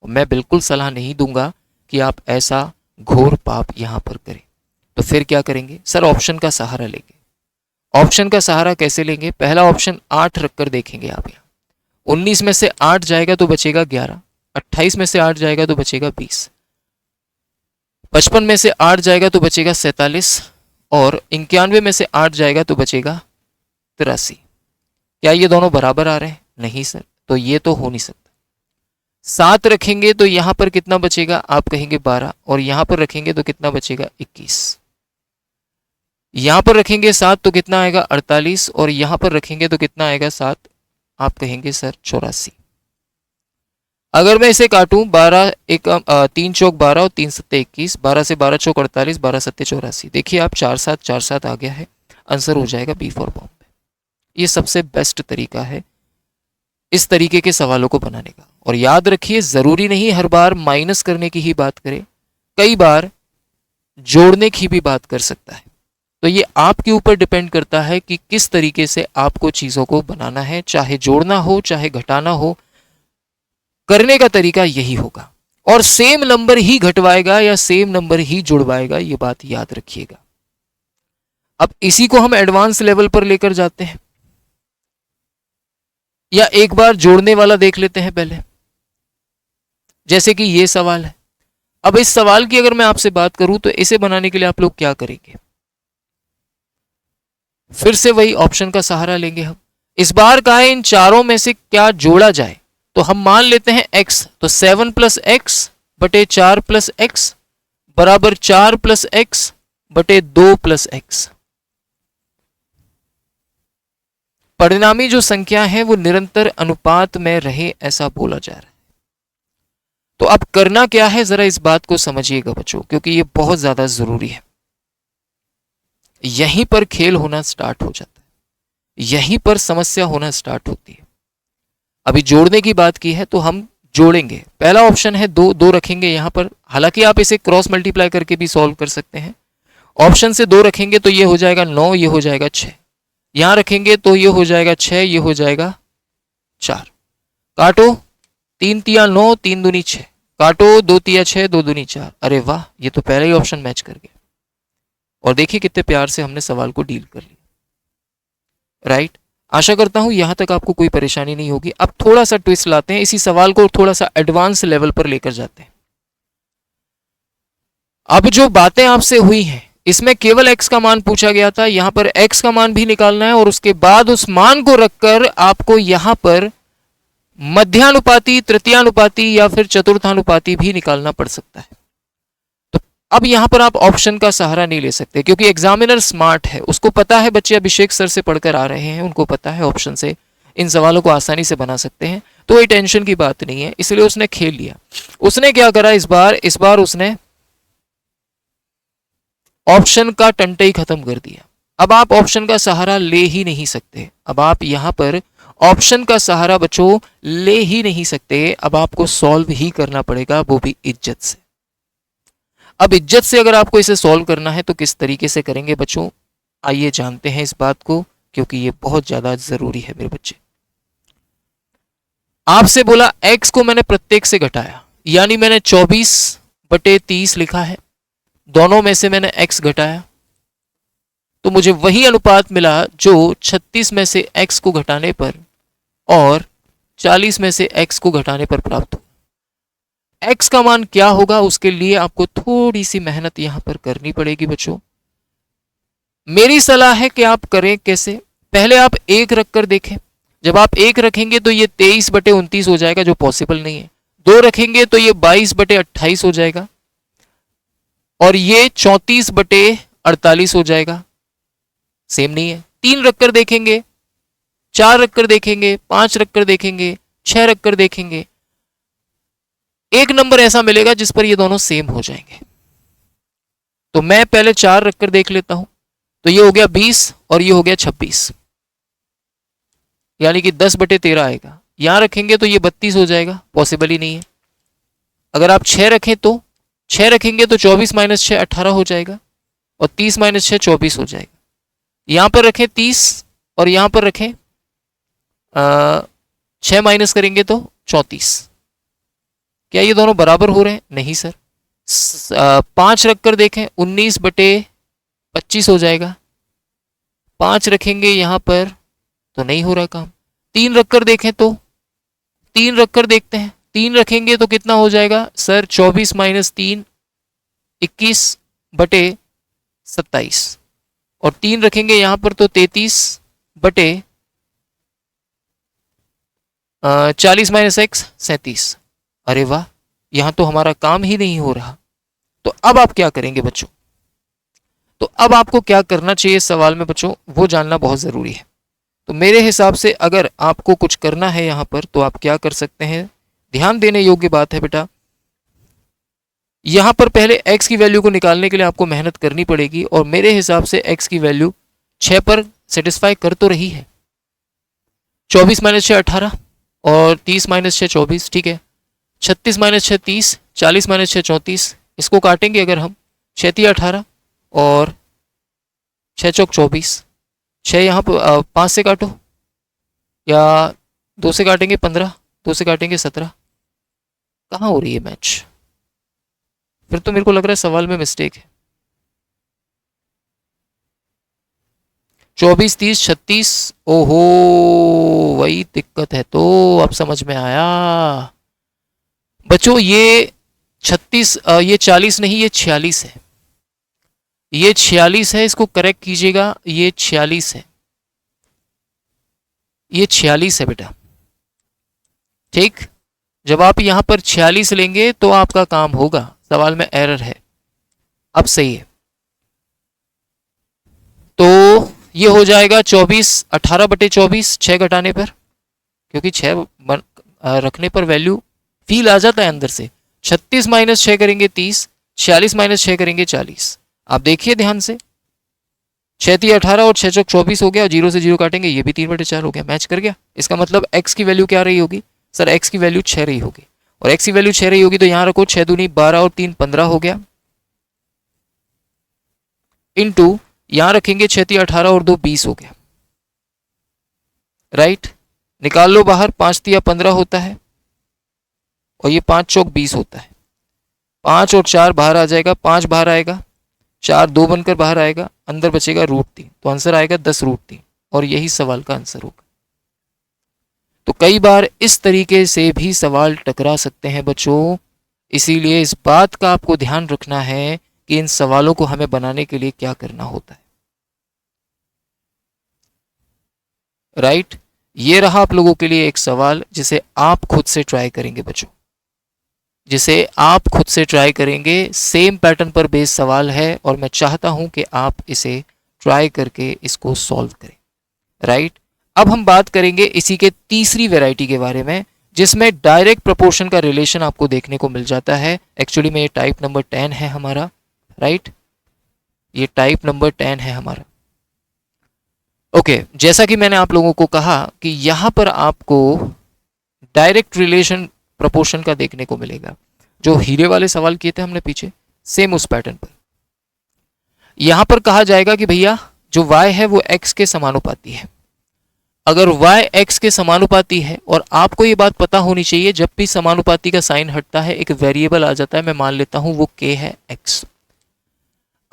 मैं बिल्कुल सलाह नहीं दूंगा कि आप ऐसा घोर पाप यहां पर करें। तो फिर क्या करेंगे सर? ऑप्शन का सहारा लेंगे। ऑप्शन का सहारा कैसे लेंगे? पहला ऑप्शन 8 रखकर देखेंगे आप यहाँ। 19 में से 8 जाएगा तो बचेगा 11, 28 में से 8 जाएगा तो बचेगा 20, 55 में से 8 जाएगा तो बचेगा 47 और 91 में से 8 जाएगा तो बचेगा 83। क्या ये दोनों बराबर आ रहे हैं? नहीं सर, तो ये तो हो नहीं सकता। 7 रखेंगे तो यहाँ पर कितना बचेगा? आप कहेंगे 12, और यहाँ पर रखेंगे तो कितना बचेगा? 21। यहाँ पर रखेंगे 7 तो कितना आएगा? 48, और यहाँ पर रखेंगे तो कितना आएगा? 7, आप कहेंगे सर 84। अगर मैं इसे काटूं, 12 एक 3 चौक 12 और 3 सत्ते 21, 12 से 12 चौक 48, 12 सत्ते 84। देखिए आप 4 7 4 7 आ गया है, आंसर हो जाएगा बी फॉर बॉम्बे। ये सबसे बेस्ट तरीका है इस तरीके के सवालों को बनाने का। और याद रखिए, जरूरी नहीं हर बार माइनस करने की ही बात करें, कई बार जोड़ने की भी बात कर सकता है। तो ये आपके ऊपर डिपेंड करता है कि किस तरीके से आपको चीजों को बनाना है, चाहे जोड़ना हो चाहे घटाना हो, करने का तरीका यही होगा। और सेम नंबर ही घटवाएगा या सेम नंबर ही जुड़वाएगा, ये बात याद रखिएगा। अब इसी को हम एडवांस लेवल पर लेकर जाते हैं, या एक बार जोड़ने वाला देख लेते हैं पहले। जैसे कि ये सवाल है। अब इस सवाल की अगर मैं आपसे बात करूं तो इसे बनाने के लिए आप लोग क्या करेंगे? फिर से वही ऑप्शन का सहारा लेंगे हम। इस बार का है इन चारों में से क्या जोड़ा जाए, तो हम मान लेते हैं x, तो 7 प्लस एक्स बटे 4 प्लस एक्स बराबर 4 प्लस एक्स बटे 2 प्लस एक्स। परिणामी जो संख्या है वो निरंतर अनुपात में रहे, ऐसा बोला जा रहा है। तो अब करना क्या है, जरा इस बात को समझिएगा बच्चों, क्योंकि ये बहुत ज्यादा जरूरी है। यहीं पर खेल होना स्टार्ट हो जाता है, यहीं पर समस्या होना स्टार्ट होती है। अभी जोड़ने की बात की है तो हम जोड़ेंगे। पहला ऑप्शन है 2, 2 रखेंगे यहां पर। हालांकि आप इसे क्रॉस मल्टीप्लाई करके भी सॉल्व कर सकते हैं। ऑप्शन से 2 रखेंगे तो ये हो जाएगा 9, ये हो जाएगा 6। यहां रखेंगे तो ये हो जाएगा 6, ये हो जाएगा 4। काटो, 3 तिया 9, 3 दूनी 6, काटो 2 तिया 6, 2 दूनी 4। अरे वाह, ये तो पहले ही ऑप्शन मैच कर गया। और देखिए कितने प्यार से हमने सवाल को डील कर लिया। राइट, आशा करता हूं यहां तक आपको कोई परेशानी नहीं होगी। अब थोड़ा सा ट्विस्ट लाते हैं, इसी सवाल को थोड़ा सा एडवांस लेवल पर लेकर जाते हैं। अब जो बातें आपसे हुई हैं, इसमें केवल x का मान पूछा गया था, यहां पर x का मान भी निकालना है, और उसके बाद उस मान को रखकर आपको यहां पर मध्यानुपाती, तृतीयानुपाती या फिर चतुर्थानुपाती भी निकालना पड़ सकता है। तो अब यहां पर आप ऑप्शन का सहारा नहीं ले सकते, क्योंकि एग्जामिनर स्मार्ट है, उसको पता है बच्चे अभिषेक सर से पढ़कर आ रहे हैं, उनको पता है ऑप्शन से इन सवालों को आसानी से बना सकते हैं, तो ये टेंशन की बात नहीं है, इसलिए उसने खेल लिया। उसने क्या करा इस बार उसने ऑप्शन का टंटे ही खत्म कर दिया। अब आप ऑप्शन का सहारा ले ही नहीं सकते। अब आप यहां पर ऑप्शन का सहारा बच्चों ले ही नहीं सकते। अब आपको सॉल्व ही करना पड़ेगा, वो भी इज्जत से। अब इज्जत से अगर आपको इसे सॉल्व करना है तो किस तरीके से करेंगे बच्चों, आइए जानते हैं इस बात को, क्योंकि ये बहुत ज्यादा जरूरी है मेरे बच्चे। आपसे बोला x को मैंने प्रत्येक से घटाया, यानी मैंने 24/30 लिखा है, दोनों में से मैंने x घटाया, तो मुझे वही अनुपात मिला जो 36 में से x को घटाने पर और 40 में से x को घटाने पर प्राप्त हो। x का मान क्या होगा, उसके लिए आपको थोड़ी सी मेहनत यहां पर करनी पड़ेगी बच्चों। मेरी सलाह है कि आप करें कैसे, पहले आप 1 रखकर देखें। जब आप 1 रखेंगे तो ये 23/29 हो जाएगा, जो पॉसिबल नहीं है। 2 रखेंगे तो ये 22/28 हो जाएगा, और ये 34/48 हो जाएगा, सेम नहीं है। 3 रखकर देखेंगे, 4 रखकर देखेंगे, 5 रखकर देखेंगे, 6 रखकर देखेंगे, एक नंबर ऐसा मिलेगा जिस पर ये दोनों सेम हो जाएंगे। तो मैं पहले 4 रखकर देख लेता हूं, तो ये हो गया 20 और ये हो गया 26, यानी कि 10/13 आएगा। यहां रखेंगे तो ये 32 हो जाएगा, पॉसिबल ही नहीं है। अगर आप 6 रखें तो 6 रखेंगे तो 24 - 6 18 हो जाएगा, और 30 - 6 24 हो जाएगा। यहां पर रखें 30 और यहां पर रखें 6 माइनस करेंगे तो 34। क्या ये दोनों बराबर हो रहे हैं? नहीं सर। 5 रखकर देखें, 19/25 हो जाएगा। 5 रखेंगे यहाँ पर तो नहीं हो रहा काम। 3 रखकर देखें तो, 3 रखकर देखते हैं। 3 रखेंगे तो कितना हो जाएगा सर? 24 माइनस 3 21 बटे 27, और 3 रखेंगे यहाँ पर तो 33 बटे 40 माइनस एक्स 37। अरे वाह, यहाँ तो हमारा काम ही नहीं हो रहा। तो अब आप क्या करेंगे बच्चों? तो अब आपको क्या करना चाहिए सवाल में बच्चों, वो जानना बहुत ज़रूरी है। तो मेरे हिसाब से अगर आपको कुछ करना है यहाँ पर तो आप क्या कर सकते हैं, ध्यान देने योग्य बात है बेटा। यहाँ पर पहले x की वैल्यू को निकालने के लिए आपको मेहनत करनी पड़ेगी, और मेरे हिसाब से x की वैल्यू 6 पर सेटिस्फाई कर तो रही है। 24 माइनस 6 18, और 30 माइनस 6 24, ठीक है। 36 माइनस 6 30, 40 माइनस 6 34, इसको काटेंगे अगर हम, 6 3 18 और 6 चौक 24, 6 यहाँ पर 5 से काटो, या 2 से काटेंगे 15, 2 से काटेंगे 17। कहाँ हो रही है मैच? फिर तो मेरे को लग रहा है सवाल में मिस्टेक है। 24 30 36, ओहो वही दिक्कत है। तो अब समझ में आया बच्चों, ये 36 ये 40 नहीं, ये 46 है। ये 46 है, इसको करेक्ट कीजिएगा। ये 46 है, ये 46 है बेटा, ठीक। जब आप यहां पर 46 लेंगे तो आपका काम होगा। सवाल में एरर है, अब सही है। तो ये हो जाएगा 24 18 बटे 24, 6 घटाने पर, क्योंकि 6 रखने पर वैल्यू फील आ जाता है अंदर से। 36 माइनस 6 करेंगे 30, 46 माइनस 6 करेंगे 40। आप देखिए ध्यान से, 6 3 18 और 6 चौक 24 हो गया, और 0 से 0 काटेंगे, ये भी 3 बटे 4 हो गया, मैच कर गया। इसका मतलब x की वैल्यू क्या रही होगी सर? x की वैल्यू 6 रही होगी, और x की वैल्यू 6 रही होगी तो यहां रखो 6 दूनी 12 और 3 15 हो गया, इनटू यहां रखेंगे 6 3 18 और 2 20 हो गया, राइट। निकाल लो बाहर, 5 3 15 होता है, और ये 5 चौक 20 होता है। 5 और 4 बाहर आ जाएगा, 5 बाहर आएगा, 4 2 बनकर बाहर आएगा, अंदर बचेगा √3, तो आंसर आएगा 10√3, और यही सवाल का आंसर होगा। तो कई बार इस तरीके से भी सवाल टकरा सकते हैं बच्चों, इसीलिए इस बात का आपको ध्यान रखना है कि इन सवालों को हमें बनाने के लिए क्या करना होता है, राइट। ये रहा आप लोगों के लिए एक सवाल जिसे आप खुद से ट्राई करेंगे बच्चों, जिसे आप खुद से ट्राई करेंगे। सेम पैटर्न पर बेस्ड सवाल है, और मैं चाहता हूं कि आप इसे ट्राई करके इसको सॉल्व करें, राइट। अब हम बात करेंगे इसी के तीसरी वैरायटी के बारे में, जिसमें डायरेक्ट प्रोपोर्शन का रिलेशन आपको देखने को मिल जाता है। एक्चुअली में ये टाइप नंबर 10 है हमारा, राइट। ये टाइप नंबर 10 है हमारा। ओके, जैसा कि मैंने आप लोगों को कहा कि यहां पर आपको डायरेक्ट रिलेशन प्रोपोर्शन का देखने को मिलेगा। जो हीरे वाले सवाल किए थे हमने पीछे, सेम उस पैटर्न पर यहां पर कहा जाएगा कि भैया जो y है वो x के समानुपाती है। अगर y x के समानुपाती है, और आपको ये बात पता होनी चाहिए, जब भी समानुपाती का साइन हटता है एक वेरिएबल आ जाता है। मैं मान लेता हूं वो k है, x।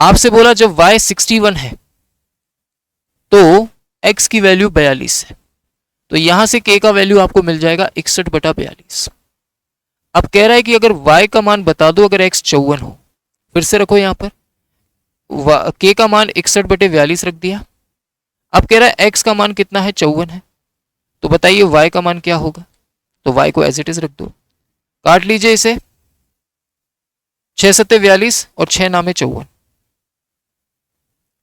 आपसे बोला जब y 61 है तो x की वैल्यू 42 है, तो यहां से k का वैल्यू आपको मिल जाएगा 61/42। अब कह रहा है कि अगर y का मान बता दो अगर x 54 हो, फिर से रखो यहां पर k का मान 61/42 रख दिया। अब कह रहा है x का मान कितना है? 54 है, तो बताइए y का मान क्या होगा? तो y को एज इट इज रख दो, काट लीजिए इसे, 6 7 42 और 6 नामे 54,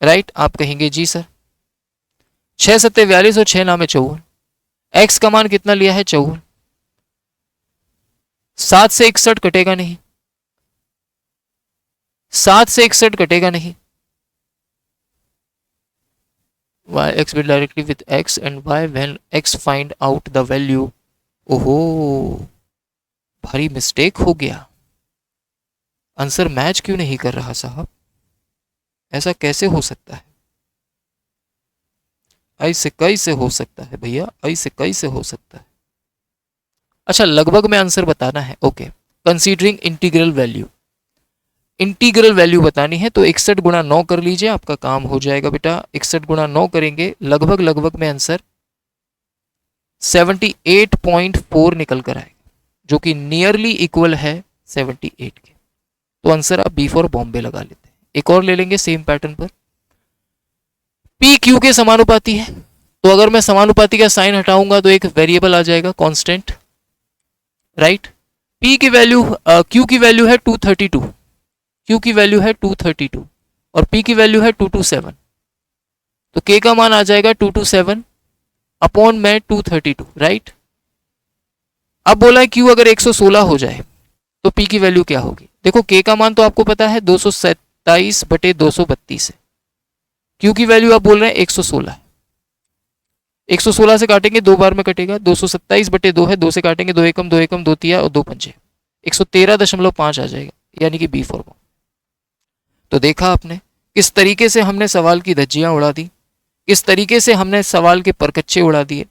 राइट। आप कहेंगे जी सर 6 7 42 और 6 नामे 54, x का मान कितना लिया है? 54। 7 से 61 कटेगा नहीं, 7 से 61 कटेगा नहीं। x will directly with x and y when x find out the value। ओहो, भारी मिस्टेक हो गया, आंसर मैच क्यों नहीं कर रहा साहब? ऐसा कैसे हो सकता है? ऐसे कैसे हो सकता है भैया, ऐसे कैसे हो सकता है? अच्छा, लगभग में आंसर बताना है। Okay, considering integral value, integral value बतानी है तो 61 गुणा 9 कर लीजिए, आपका काम हो जाएगा बेटा। 61 गुणा 9 करेंगे, लगभग में आंसर 78.4 निकल कर आएगा, जो कि नियरली इक्वल है 78 के। तो आंसर आप बी फॉर बॉम्बे लगा लेते हैं। एक और ले लेंगे सेम पैटर्न पर। पी क्यू के समानुपाती है, तो अगर मैं समानुपाती का साइन हटाऊंगा तो एक वेरिएबल आ जाएगा कांस्टेंट, राइट। पी की वैल्यू क्यू की वैल्यू है 232, क्यू की वैल्यू है 232 और पी की वैल्यू है 227, तो के का मान आ जाएगा 227 अपॉन में 232, राइट। अब बोला है क्यू अगर 116 हो जाए तो पी की वैल्यू क्या होगी। देखो के का मान तो आपको पता है 227/232 है, क्यू की वैल्यू आप बोल रहे हैं 116 है। 116 से काटेंगे 2 बार में कटेगा, 227/2 है, 2 से काटेंगे 2 एकम 2 एकम 2 तिया और 2 पंजे, 113.5 आ जाएगा, यानी कि बी फॉर बॉम्बे। तो देखा आपने किस तरीके से हमने सवाल की धज्जियां उड़ा दी, किस तरीके से हमने सवाल के परकच्चे उड़ा दिए।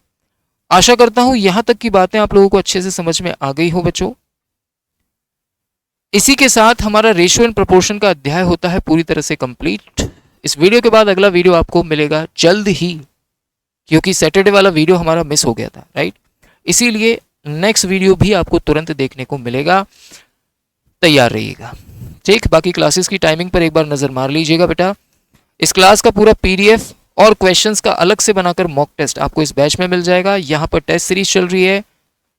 आशा करता हूं यहां तक की बातें आप लोगों को अच्छे से समझ में आ गई हो बच्चों। इसी के साथ हमारा रेशियो एंड प्रोपोर्शन का अध्याय होता है पूरी तरह से कंप्लीट। इस वीडियो के बाद अगला वीडियो आपको मिलेगा जल्द ही, क्योंकि सैटरडे वाला वीडियो हमारा मिस हो गया था, राइट। इसीलिए नेक्स्ट वीडियो भी आपको तुरंत देखने को मिलेगा, तैयार रहिएगा, ठीक। बाकी क्लासेस की टाइमिंग पर एक बार नजर मार लीजिएगा बेटा। इस क्लास का पूरा पीडीएफ और क्वेश्चंस का अलग से बनाकर मॉक टेस्ट आपको इस बैच में मिल जाएगा। यहाँ पर टेस्ट सीरीज चल रही है,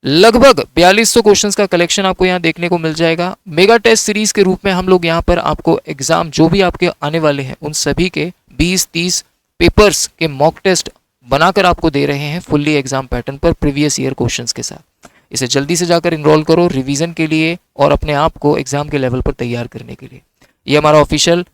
लगभग 4200 क्वेश्चंस का कलेक्शन आपको यहाँ देखने को मिल जाएगा। मेगा टेस्ट सीरीज के रूप में हम लोग यहाँ पर आपको एग्जाम जो भी आपके आने वाले हैं उन सभी के 20-30 पेपर्स के मॉक टेस्ट बनाकर आपको दे रहे हैं फुल्ली एग्जाम पैटर्न पर प्रीवियस ईयर क्वेश्चंस के साथ। इसे जल्दी से जाकर इनरोल करो रिवीजन के लिए और अपने आप को एग्जाम के लेवल पर तैयार करने के लिए। ये हमारा ऑफिशियल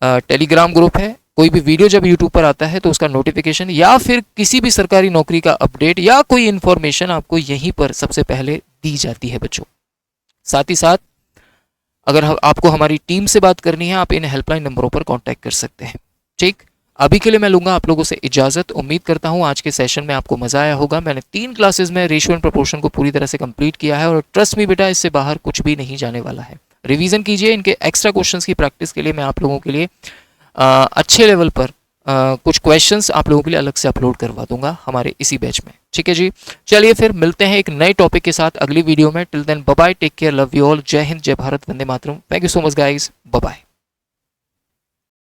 टेलीग्राम ग्रुप है। कोई भी वीडियो जब यूट्यूब पर आता है तो उसका नोटिफिकेशन या फिर किसी भी सरकारी नौकरी का अपडेट या कोई इन्फॉर्मेशन आपको यहीं पर सबसे पहले दी जाती है बच्चों। साथ ही साथ अगर आपको हमारी टीम से बात करनी है आप इन हेल्पलाइन नंबरों पर कांटेक्ट कर सकते हैं, ठीक। अभी के लिए मैं लूंगा आप लोगों से इजाजत। उम्मीद करता हूं आज के सेशन में आपको मजा आया होगा। मैंने 3 क्लासेस में रेशियो एंड प्रोपोर्शन को पूरी तरह से कंप्लीट किया है और ट्रस्ट मी बेटा इससे बाहर कुछ भी नहीं जाने वाला है। रिवीजन कीजिए, इनके एक्स्ट्रा क्वेश्चंस की प्रैक्टिस के लिए मैं आप लोगों के लिए अच्छे लेवल पर कुछ क्वेश्चंस आप लोगों के लिए अलग से अपलोड करवा दूंगा हमारे इसी बैच में, ठीक है जी। चलिए फिर मिलते हैं एक नए टॉपिक के साथ अगली वीडियो में। Till then bye bye, take care, love you all, जय हिंद, जय भारत, वंदे मातरम। Thank you so much guys, bye bye.